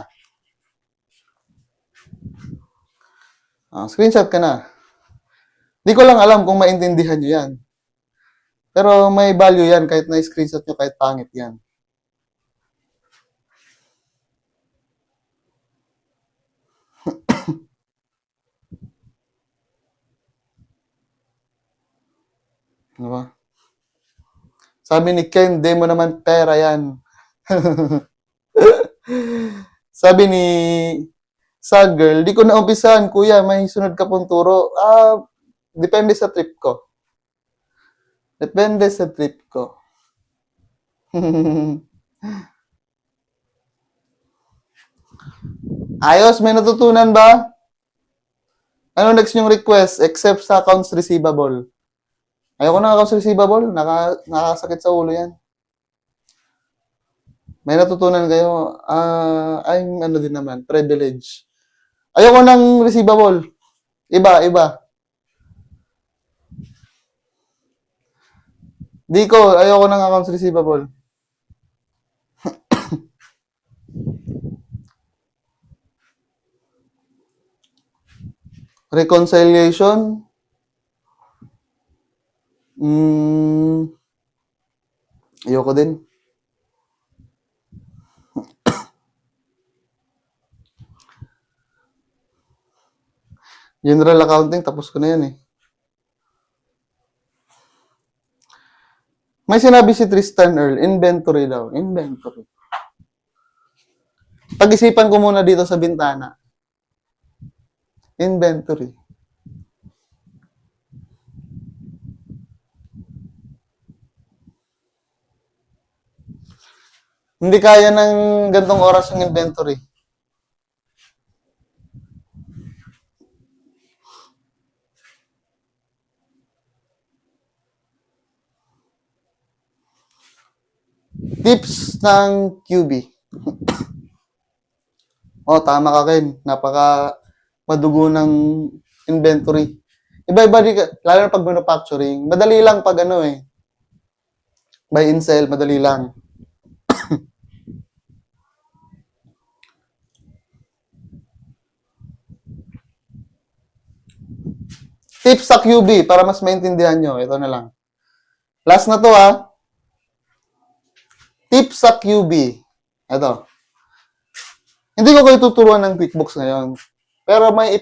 Speaker 1: Screenshot ka na. Di ko lang alam kung maintindihan nyo yan. Pero may value yan kahit na-screenshot nyo, kahit pangit yan. Diba? Sabi ni Ken, di mo naman pera yan. Sabi ni Sad Girl, di ko na umpisahan, kuya, may sunod ka pong turo. Depende sa trip ko. Depende sa trip ko. Ayos, may natutunan ba? Ano next yung request? Except sa accounts receivable. Ayoko na accounts receivable. Nakakasakit sa ulo yan. May natutunan kayo. I'm din naman, privilege. Ayoko ng receivable. Iba. Ayoko ng accounts receivable. Reconciliation. Ayoko din. General accounting, tapos ko na yan eh. May sinabi si Tristan Earl, inventory daw. Inventory. Pag-isipan ko muna dito sa bintana. Inventory. Hindi kaya ng gantong oras yung inventory. Tips ng QB. Tama ka, Ken. Napaka madugo ng inventory. Iba-iba lalo na pag manufacturing. Madali lang pag buy and sell, madali lang. Tips sa QB para mas maintindihan nyo. Ito na lang. Last na to ha. Tips sa QB. Ito. Hindi ko kayo tuturuan ng QuickBooks ngayon. Pero may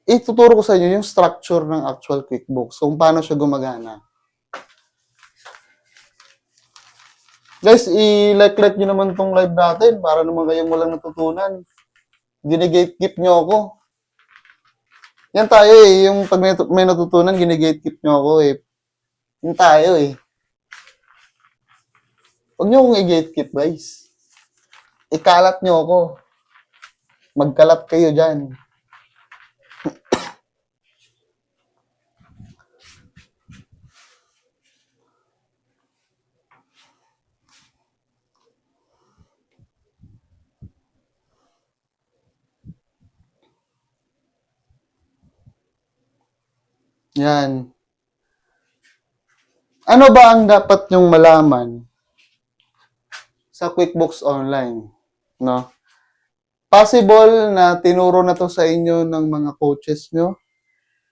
Speaker 1: ituturo ko sa inyo yung structure ng actual QuickBooks. Kung paano siya gumagana. Guys, i-like nyo naman tong live natin para naman kayong walang natutunan. Gine-gatekeep nyo ako. Yan tayo eh. Yung pag may natutunan, gine-gatekeep nyo ako eh. Yan tayo eh. Huwag nyo akong i-gatekeep, guys. Ikalat nyo ako. Magkalat kayo dyan. Yan. Ano ba ang dapat nyong malaman sa QuickBooks Online? No? Possible na tinuro na to sa inyo ng mga coaches nyo.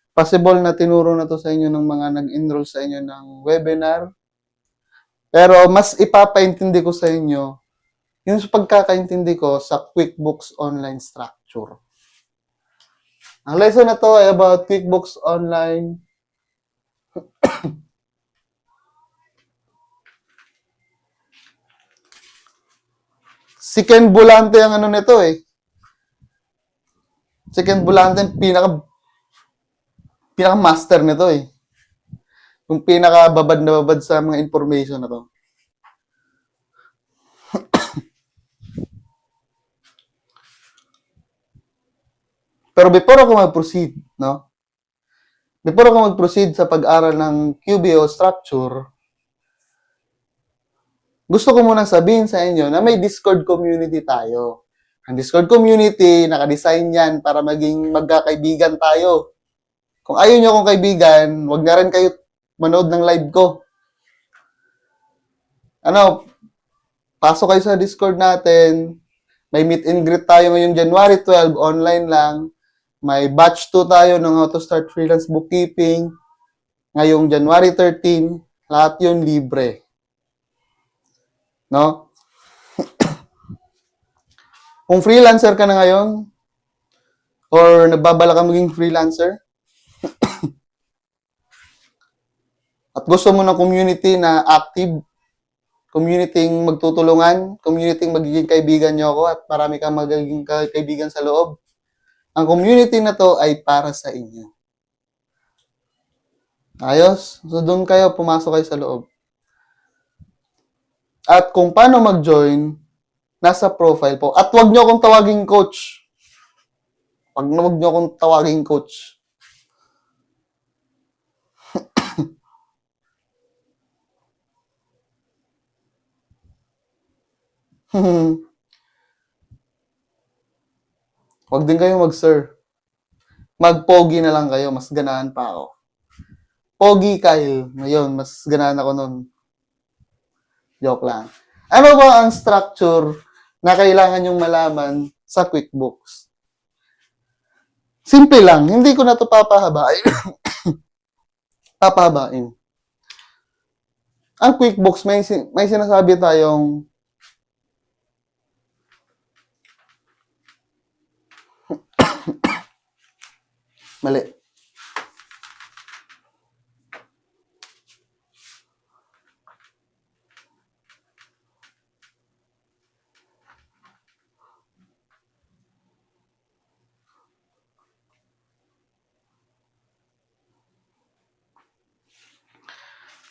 Speaker 1: Possible na tinuro na to sa inyo ng mga nag-enroll sa inyo ng webinar. Pero mas ipapaintindi ko sa inyo yung pagkakaintindi ko sa QuickBooks Online structure. Ang lesson na to ay about QuickBooks Online. Si Ken Bulante ang ano nito eh. Si Ken Bulante ang pinaka-master nito eh. Yung pinaka-babad na babad sa mga information na to. Pero before ako mag-proceed, no? Before ako mag-proceed sa pag-aral ng QBO structure, gusto ko munang sabihin sa inyo na may Discord community tayo. Ang Discord community, nakadesign yan para maging magkakaibigan tayo. Kung ayaw nyo akong kaibigan, wag na rin kayo manood ng live ko. Pasok kayo sa Discord natin. May meet and greet tayo ngayong January 12, online lang. May batch 2 tayo ng How to Start Freelance Bookkeeping. Ngayong January 13, lahat yun libre. No? Kung freelancer ka na ngayon, or nagbabala ka maging freelancer, at gusto mo ng community na active, community magtutulungan, community magiging kaibigan nyo ako, at marami kang magiging kaibigan sa loob, ang community na to ay para sa inyo. Ayos? So, doon kayo, pumasok kayo sa loob. At kung paano mag-join, nasa profile po. At wag nyo akong tawaging coach. Wag nyo akong tawaging coach. Wag din kayo mag-sir. Mag-pogi na lang kayo. Mas ganahan pa ako. Pogi Kyle. Ngayon, mas ganahan ako nun. Joke lang. Ano ba ang structure na kailangan yung malaman sa QuickBooks? Simple lang. Hindi ko na ito papahabain. Papahabain. Ang QuickBooks, may sinasabi tayong mali.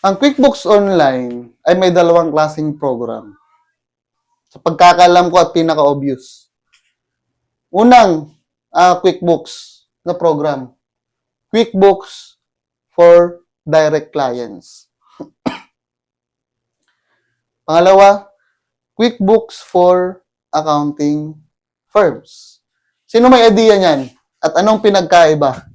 Speaker 1: Ang QuickBooks Online ay may dalawang klaseng program. Sa pagkakalam ko at pinaka-obvious. Unang QuickBooks na program. QuickBooks for direct clients. Pangalawa, QuickBooks for accounting firms. Sino may idea niyan? At anong pinagkaiba?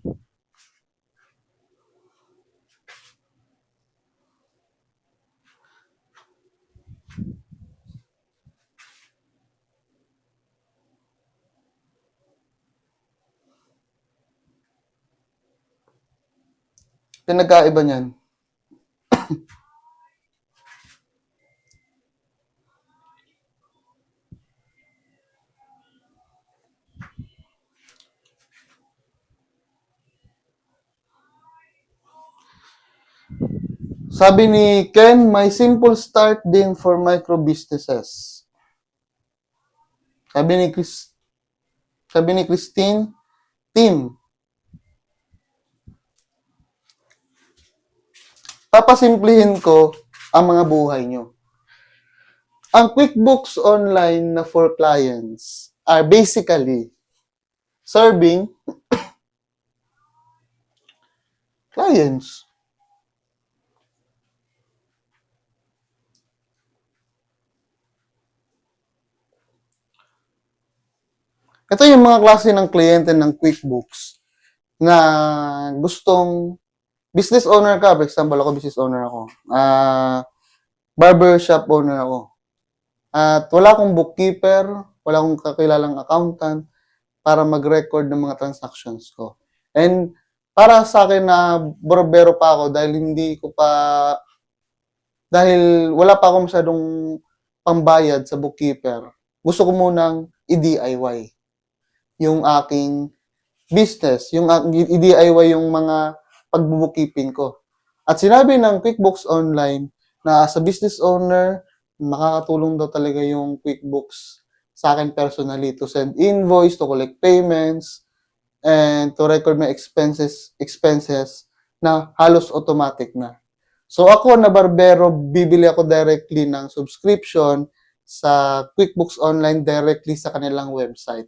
Speaker 1: Pinagkaiba niyan. Sabi ni Ken, may simple start din for micro businesses. Sabi ni Christine, team, papasimplihin ko ang mga buhay nyo. Ang QuickBooks Online na for clients are basically serving clients. Ito yung mga klase ng kliyente ng QuickBooks na gustong business owner ka. For example, ako business owner ako. Barber shop owner ako. At wala akong bookkeeper, wala akong kakilalang accountant para mag-record ng mga transactions ko. And para sa akin na barbero pa ako dahil wala pa ako masyadong pambayad sa bookkeeper, gusto ko munang i-DIY yung aking business, i-DIY yung mga pag-bookkeeping ko. At sinabi ng QuickBooks Online na as a business owner, makakatulong daw talaga yung QuickBooks sa akin personally to send invoice, to collect payments, and to record my expenses na halos automatic na. So ako na barbero, bibili ako directly ng subscription sa QuickBooks Online directly sa kanilang website.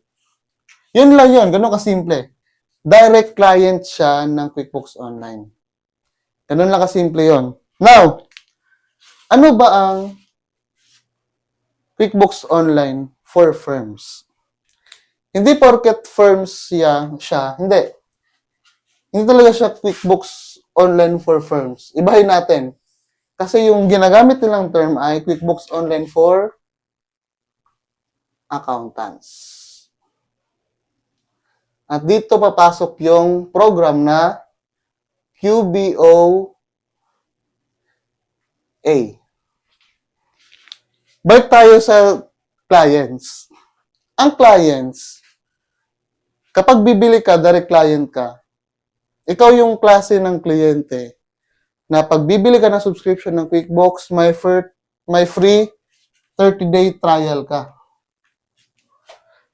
Speaker 1: Yun lang yun, ganun kasimple. Direct client siya ng QuickBooks Online. Ganun lang kasimple yun. Now, ano ba ang QuickBooks Online for firms? Hindi porket firms siya, hindi. Hindi talaga siya QuickBooks Online for firms. Ibahin natin. Kasi yung ginagamit nilang term ay QuickBooks Online for accountants. At dito papasok yung program na QBOA. Balik tayo sa clients. Ang clients, kapag bibili ka, direct client ka, ikaw yung klase ng kliyente na pag bibili ka ng subscription ng QuickBooks, may free 30-day trial ka.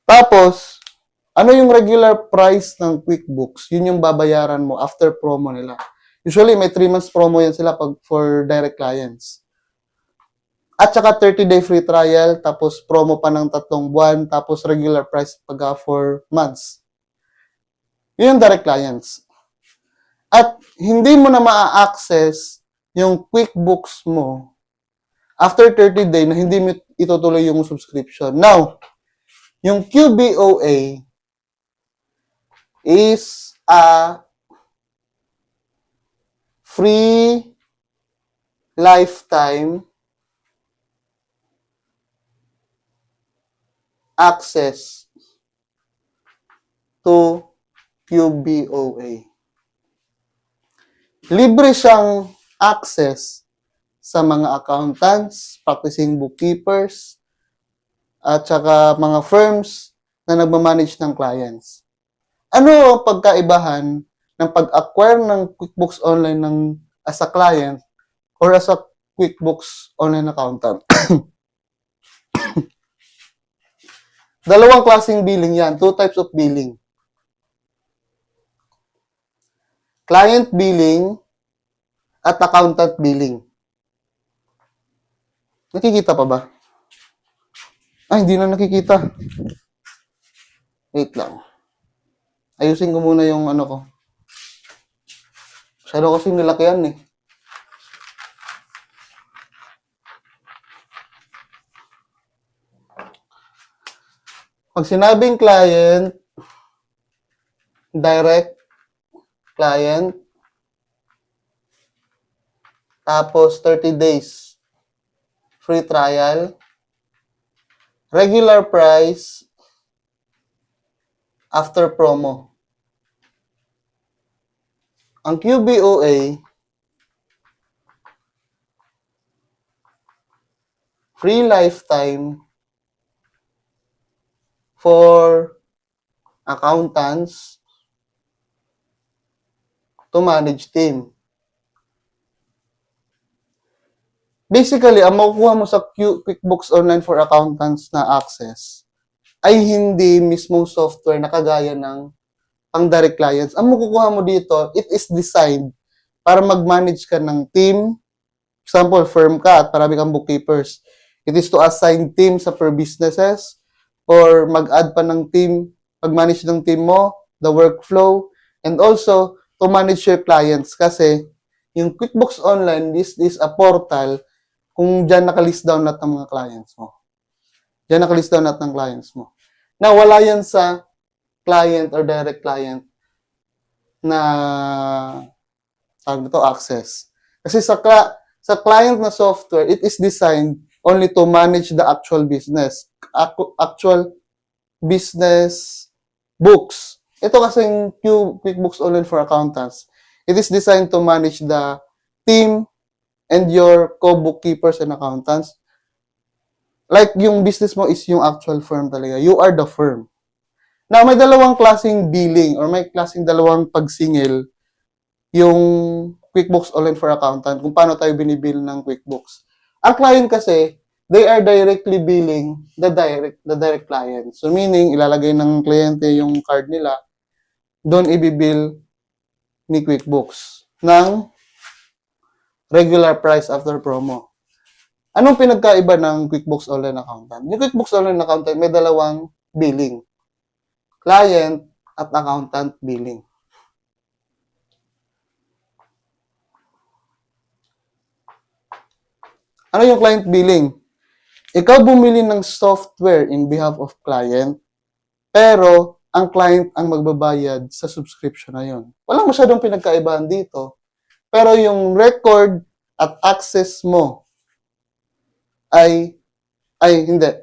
Speaker 1: Tapos, ano yung regular price ng QuickBooks? Yun yung babayaran mo after promo nila. Usually, may 3 months promo yan sila for direct clients. At saka 30-day free trial, tapos promo pa ng 3 buwan, tapos regular price pag 4 months. Yun yung direct clients. At hindi mo na ma-access yung QuickBooks mo after 30 day na hindi mo itutuloy yung subscription. Now, yung QBOA is a free lifetime access to QBOA. Libre siyang access sa mga accountants, practicing bookkeepers, at saka mga firms na nagmamanage ng clients. Ano ang pagkaibahan ng pag-acquire ng QuickBooks Online as a client or as a QuickBooks Online accountant? Dalawang klaseng billing yan. 2 types of billing. Client billing at accountant billing. Nakikita pa ba? Hindi na nakikita. Wait lang. Ayusin ko muna yung ano ko. Masyado kasing nilakyan eh. Pag sinabing client, direct client, tapos 30 days free trial, regular price after promo. Ang QBOA, free lifetime for accountants to manage team. Basically, ang makukuha mo sa QuickBooks Online for Accountants na access ay hindi mismong software na kagaya ng pang direct clients. Ang makukuha mo dito, it is designed para mag-manage ka ng team. Example, firm ka at marami kang bookkeepers. It is to assign team sa per businesses or mag-add pa ng team, mag-manage ng team mo, the workflow, and also to manage your clients kasi yung QuickBooks Online, this is a portal kung dyan nakalist down lahat ng mga clients mo. Dyan nakalist down lahat ng clients mo. Na wala yan sa client or direct client na tawag nito access. Kasi sa client na software, it is designed only to manage the actual business. Actual business books. Ito kasing QuickBooks Online for Accountants. It is designed to manage the team and your co-bookkeepers and accountants. Like, yung business mo is yung actual firm talaga. You are the firm. Now, may dalawang klaseng billing or may klaseng dalawang pagsingil yung QuickBooks Online for Accountant kung paano tayo binibill ng QuickBooks. Ang client kasi, they are directly billing the direct client. So, meaning, ilalagay ng kliyente yung card nila, doon ibibill ni QuickBooks ng regular price after promo. Anong pinagkaiba ng QuickBooks Online Accountant? Yung QuickBooks Online Accountant may dalawang billing. Client at accountant billing. Ano yung client billing? Ikaw bumili ng software in behalf of client, pero ang client ang magbabayad sa subscription na yun. Walang masyadong pinagkaibahan dito. Pero yung record at access mo ay hindi.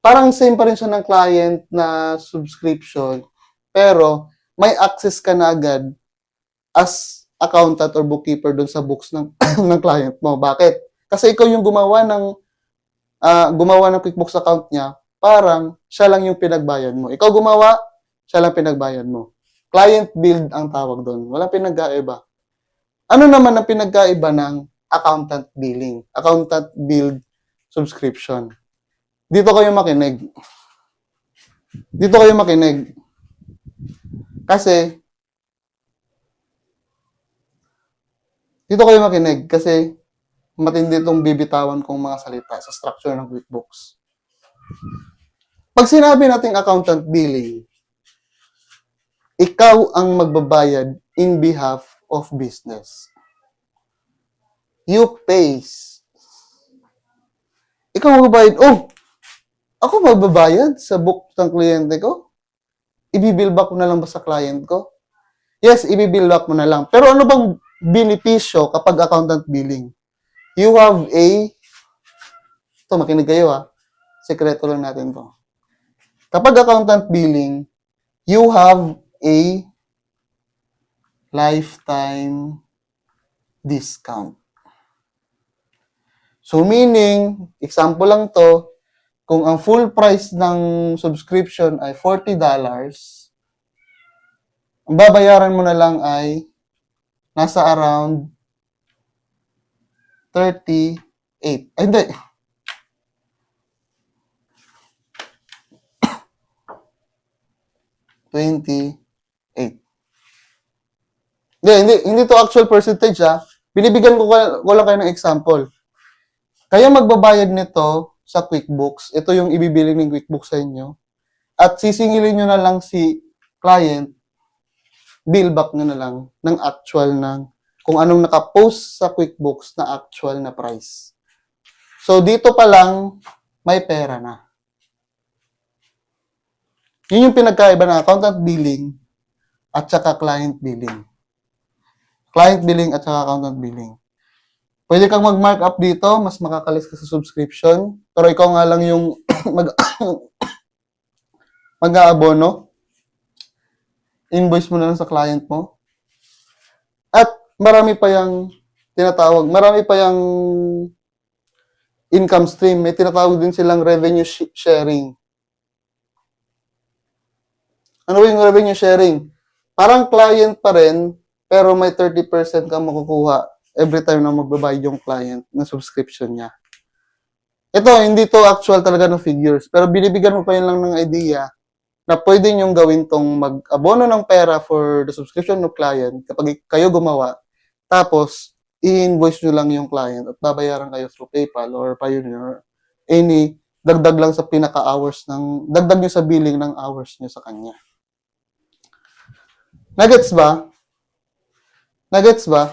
Speaker 1: Parang same pa rin siya ng client na subscription, pero may access ka na agad as accountant or bookkeeper dun sa books ng, ng client mo. Bakit? Kasi ikaw yung gumawa ng QuickBooks account niya, parang siya lang yung pinagbayad mo. Ikaw gumawa, siya lang pinagbayad mo. Client billed ang tawag doon. Walang pinagkaiba. Ano naman ang pinagkaiba ng accountant billing? Accountant billed subscription. Dito kayo makinig. Kasi matindi itong bibitawan kong mga salita sa structure ng QuickBooks. Pag sinabi nating accountant billing, ikaw ang magbabayad in behalf of business. You pays. Ikaw magbabayad. Oh, ako magbabayad sa book ng kliyente ko? Ibibill back ko na lang ba sa client ko? Yes, ibibill back mo na lang. Pero ano bang benepisyo kapag accountant billing? You have ito, makinig kayo ha. Sekreto lang natin to. Kapag accountant billing, you have a lifetime discount. So meaning, example lang to, kung ang full price ng subscription ay $40, ang babayaran mo na lang ay nasa around 38. Ay, hindi. Hindi to actual percentage ha. Binibigyan ko lang kayo ng example. Kaya magbabayad nito sa QuickBooks, ito yung ibibili ng QuickBooks sa inyo, at sisingilin nyo na lang si client, bill back nyo na lang ng actual ng kung anong nakapost sa QuickBooks na actual na price. So, dito pa lang, may pera na. Yun yung pinagkaiba ng accountant billing at saka client billing. Client billing at saka accountant billing. Pwede kang mag-markup dito, mas makakalis ka sa subscription, pero ikaw nga lang yung mag-aabono. Invoice mo na lang sa client mo. marami pa yung tinatawag, marami pa yung income stream. May tinatawag din silang revenue sharing. Ano yung revenue sharing? Parang client pa rin, pero may 30% kang makukuha every time na magbabayad yung client na subscription niya. Ito, hindi to actual talaga ng figures, pero binibigyan mo pa yun lang ng idea na pwede niyong gawin tong mag-abono ng pera for the subscription ng client kapag kayo gumawa, tapos i-invoice nyo lang yung client at babayaran kayo through PayPal or Payoneer. Any dagdag lang sa pinaka-hours ng, dagdag nyo sa billing ng hours nyo sa kanya. Nagets ba? Nagets ba?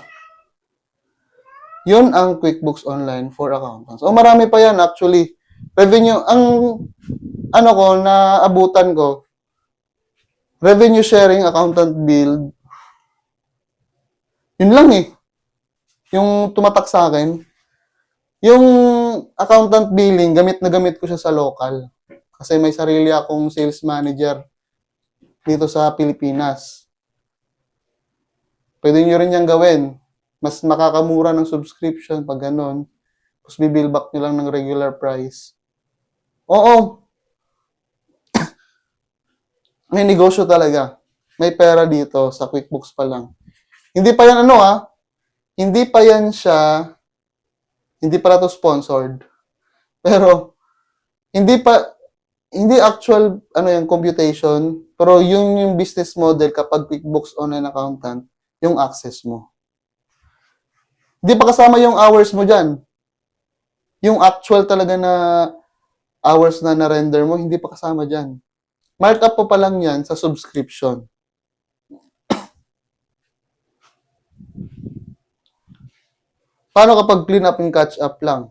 Speaker 1: Yun ang QuickBooks Online for accountants. O marami pa yan actually. Revenue, ang ano ko, na abutan ko, revenue sharing accountant build, yun lang eh. Yung tumatak sa akin, yung accountant billing, gamit na gamit ko siya sa local. Kasi may sarili akong sales manager dito sa Pilipinas. Pwede nyo rin yan gawin. Mas makakamura ng subscription pag ganun. Tapos bibill back nyo lang ng regular price. Oo. May negosyo talaga. May pera dito sa QuickBooks pa lang. Hindi pa yan hindi pa yan siya, hindi pa to sponsored. Pero, hindi actual, computation, pero yung business model kapag QuickBooks Online Accountant, yung access mo. Hindi pa kasama yung hours mo dyan. Yung actual talaga na hours na na-render mo, hindi pa kasama dyan. Markup po pa lang yan sa subscription. Paano kapag clean up and catch up lang?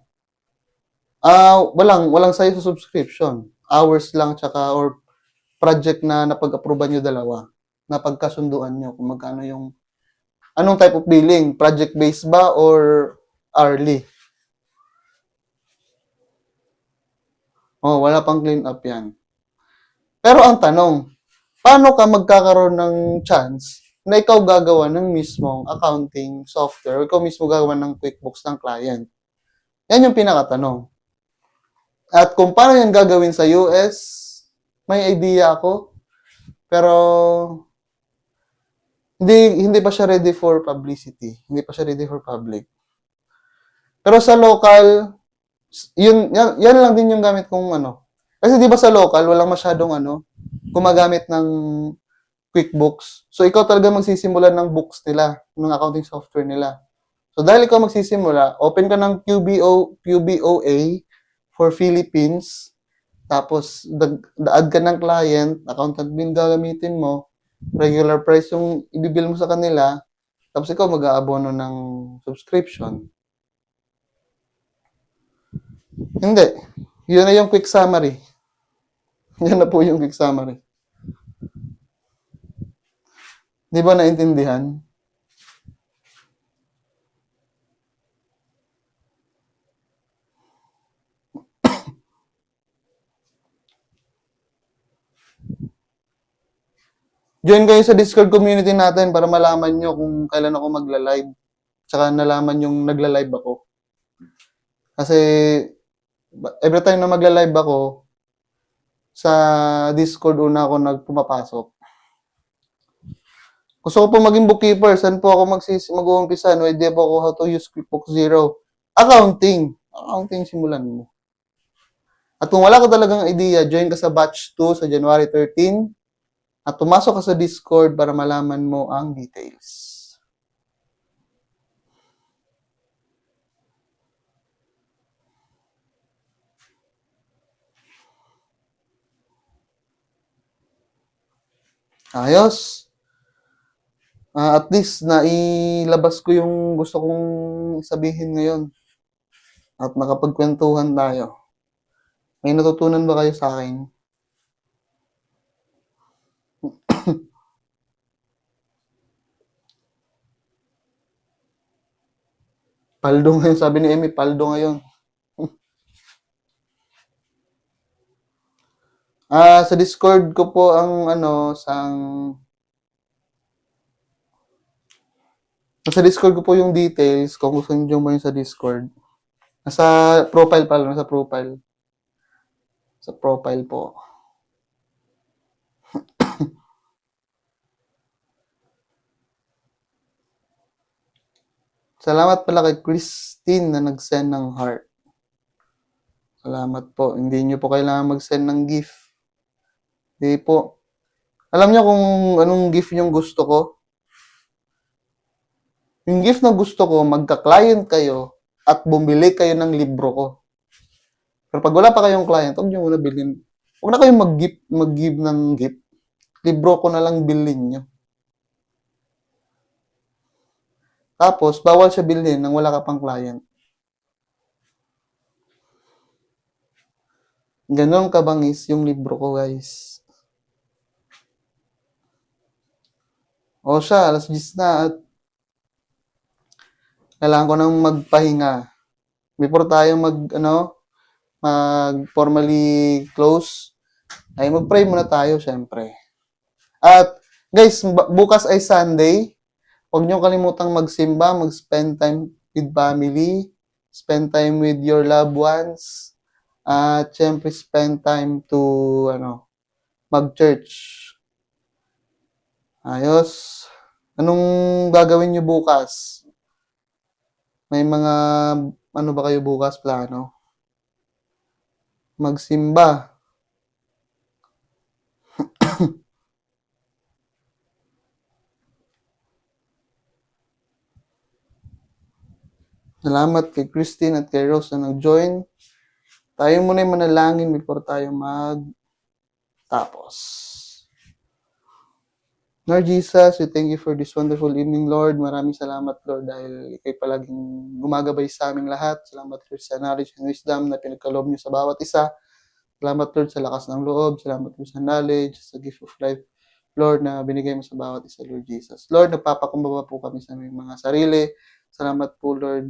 Speaker 1: Walang sayo sa subscription. Hours lang tsaka or project na napag-aproban nyo dalawa. Napagkasunduan nyo kung magkano yung anong type of billing? Project-based ba or hourly? Oh, wala pang clean up yan. Pero ang tanong, paano ka magkakaroon ng chance na ikaw gagawa ng mismong accounting software o ikaw mismo gagawa ng QuickBooks ng client? Yan yung pinakatanong. At kung paano yan gagawin sa US, may idea ako. Pero hindi pa siya ready for publicity. Hindi pa siya ready for public. Pero sa local, yan lang din yung gamit kong Kasi di ba sa local, walang masyadong gumagamit ng QuickBooks. So, ikaw talaga magsisimulan ng books nila, ng accounting software nila. So, dahil ikaw magsisimula, open ka ng QBOA for Philippines, tapos add ka ng client, accountant bill gagamitin mo, regular price yung ibibil mo sa kanila, tapos ikaw mag-aabono ng subscription. Hindi. Yun na yung quick summary. Yan na po yung quick summary. Di ba naintindihan? Join kayo sa Discord community natin para malaman nyo kung kailan ako magla-live. Tsaka nalaman yung nagla-live ako. Kasi every time na magla-live ako, sa Discord una ako nagpumapasok. Gusto ko po maging bookkeeper. Saan po ako mag-uumpisa? No idea po ako how to use QuickBooks Zero. Accounting. Accounting simulan mo. At kung wala ka talagang idea, join ka sa batch 2 sa January 13 at pumasok ka sa Discord para malaman mo ang details. Ayos. At least nailabas ko yung gusto kong sabihin ngayon. At nakapagkwentuhan tayo. May natutunan ba kayo sa akin? Paldo ngayon, sabi ni Emmy, paldo ngayon. Sa Discord ko po ang Nasa Discord ko po yung details kung gusto niyo mo yung sa Discord. Nasa profile pala, nasa profile. Sa profile po. Salamat pala kay Christine na nag-send ng heart. Salamat po. Hindi niyo po kailangan mag-send ng gift. Hindi po. Alam niyo kung anong gift yung gusto ko? Yung gift na gusto ko, magka-client kayo at bumili kayo ng libro ko. Pero pag wala pa kayong client, huwag niyo muna bilhin. Huwag na kayong mag-give ng gift. Libro ko na lang bilhin niyo. Tapos, bawal siya bilhin nang wala ka pang client. Ganon kabangis yung libro ko, guys. O siya, alas 10 na at kailangan ko nang magpahinga. Before tayo mag formally close, ay mag-pray muna tayo, syempre. At, guys, bukas ay Sunday. Huwag niyo kalimutang magsimba, mag-spend time with family, spend time with your loved ones, at syempre spend time to, mag-church. Ayos. Anong gagawin niyo bukas? May mga, ba kayo bukas plano? Magsimba. Salamat kay Christine at kay Rose na nag-join. Tayo muna yung manalangin before tayo mag-tapos. Lord Jesus, we thank you for this wonderful evening, Lord. Maraming salamat, Lord, dahil ikay palaging gumagabay sa aming lahat. Salamat, Lord, sa knowledge and wisdom na pinagkaloob niyo sa bawat isa. Salamat, Lord, sa lakas ng loob. Salamat, Lord, sa knowledge, sa gift of life, Lord, na binigay mo sa bawat isa, Lord Jesus. Lord, nagpapakumbaba po kami sa aming mga sarili. Salamat po, Lord,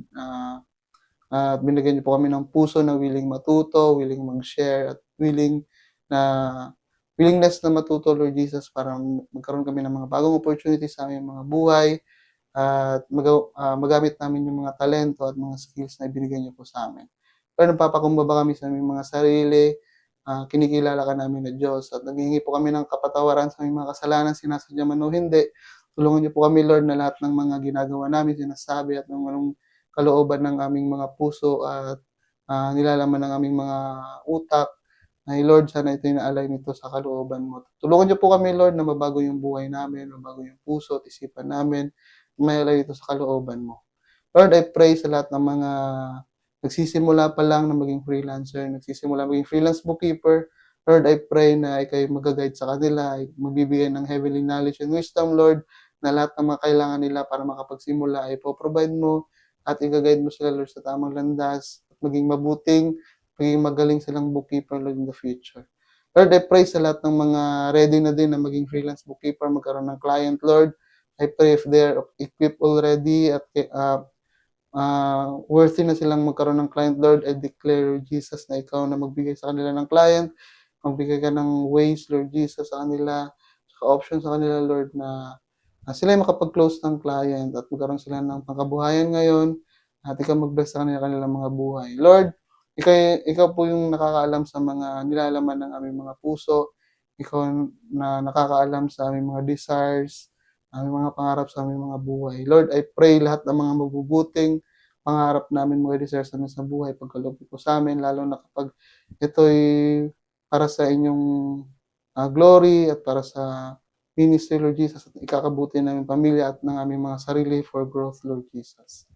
Speaker 1: at binigyan niyo po kami ng puso na willing matuto, willing mag-share, at willingness na matuto, Lord Jesus, para magkaroon kami ng mga bagong opportunities sa aming mga buhay at magamit namin yung mga talento at mga skills na ibinigay niyo po sa amin. Pero nagpapakumbaba kami sa aming mga sarili, kinikilala ka namin na Diyos at naghihingi po kami ng kapatawaran sa aming mga kasalanan, sinasadya man o hindi. Tulungan niyo po kami, Lord, na lahat ng mga ginagawa namin, sinasabi at ng anong kalooban ng aming mga puso at nilalaman ng aming mga utak. Ay Lord, sana ito inaalay nito sa kalooban mo. Tulungan niyo po kami, Lord, na mabago yung buhay namin, mabago yung puso at isipan namin, may alay ito sa kalooban mo. Lord, I pray sa lahat ng mga nagsisimula pa lang na maging freelancer, nagsisimula maging freelance bookkeeper. Lord, I pray na ikay mag-guide sa kanila, magbibigay ng heavenly knowledge and wisdom, Lord, na lahat ng mga kailangan nila para makapagsimula ay po-provide mo at i-guide mo sila, Lord, sa tamang landas at maging magaling silang bookkeeper, Lord, in the future. Lord, I pray sa lahat ng mga ready na din na maging freelance bookkeeper, magkaroon ng client, Lord. I pray if they're equipped already at worthy na silang magkaroon ng client, Lord, I declare, Jesus, na ikaw na magbigay sa kanila ng client, magbigay ka ng ways, Lord Jesus, sa kanila, sa options sa kanila, Lord, na sila ay makapag-close ng client at magkaroon sila ng pangkabuhayan ngayon at ikaw mag-bless sa kanilang mga buhay. Lord, ikaw po yung nakakaalam sa mga nilalaman ng aming mga puso. Ikaw na nakakaalam sa aming mga desires, aming mga pangarap sa aming mga buhay. Lord, I pray lahat ng mga mabubuting pangarap namin, mga desires namin sa buhay, pagkaloob po sa amin, lalo na kapag ito'y para sa inyong glory at para sa ministry, Lord Jesus, at ikakabuti namin pamilya at ng aming mga sarili for growth, Lord Jesus.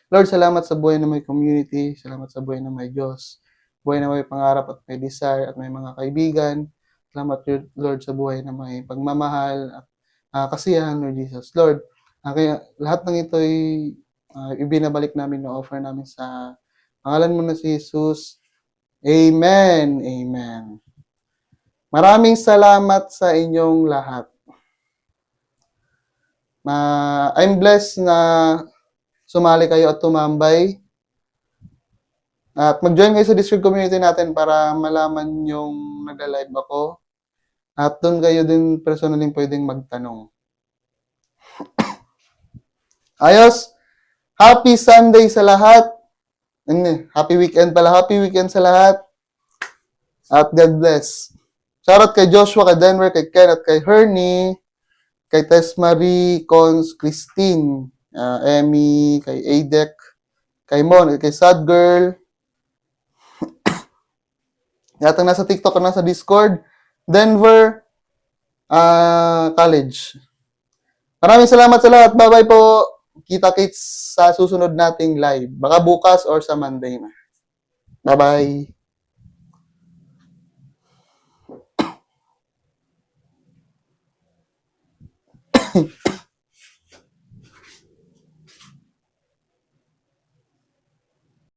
Speaker 1: Lord, salamat sa buhay na may community, salamat sa buhay na may Diyos, buhay na may pangarap at may desire at may mga kaibigan. Salamat, Lord, sa buhay na may pagmamahal at kasiyahan, Lord Jesus. Lord, kaya lahat ng ito ay ibinabalik namin na offer namin sa pangalan mo na si Jesus. Amen. Amen. Maraming salamat sa inyong lahat. I'm blessed na sumali kayo at tumambay. At mag-join kayo sa Discord community natin para malaman yung nagla-live ako. At doon kayo din personally pwedeng magtanong. Ayos. Happy Sunday sa lahat. Happy weekend pala. Happy weekend sa lahat. At God bless. Shoutout kay Joshua, kay Denver, kay Ken, at kay Hernie, kay Tess Marie, Cons, Christine, Emmy, kay Adek, kay Mon, kay Sad Girl, yatang nasa TikTok o nasa Discord, Denver, College. Maraming salamat sa lahat. Bye-bye po. Kita-kits sa susunod nating live. Baka bukas or sa Monday na. Bye-bye.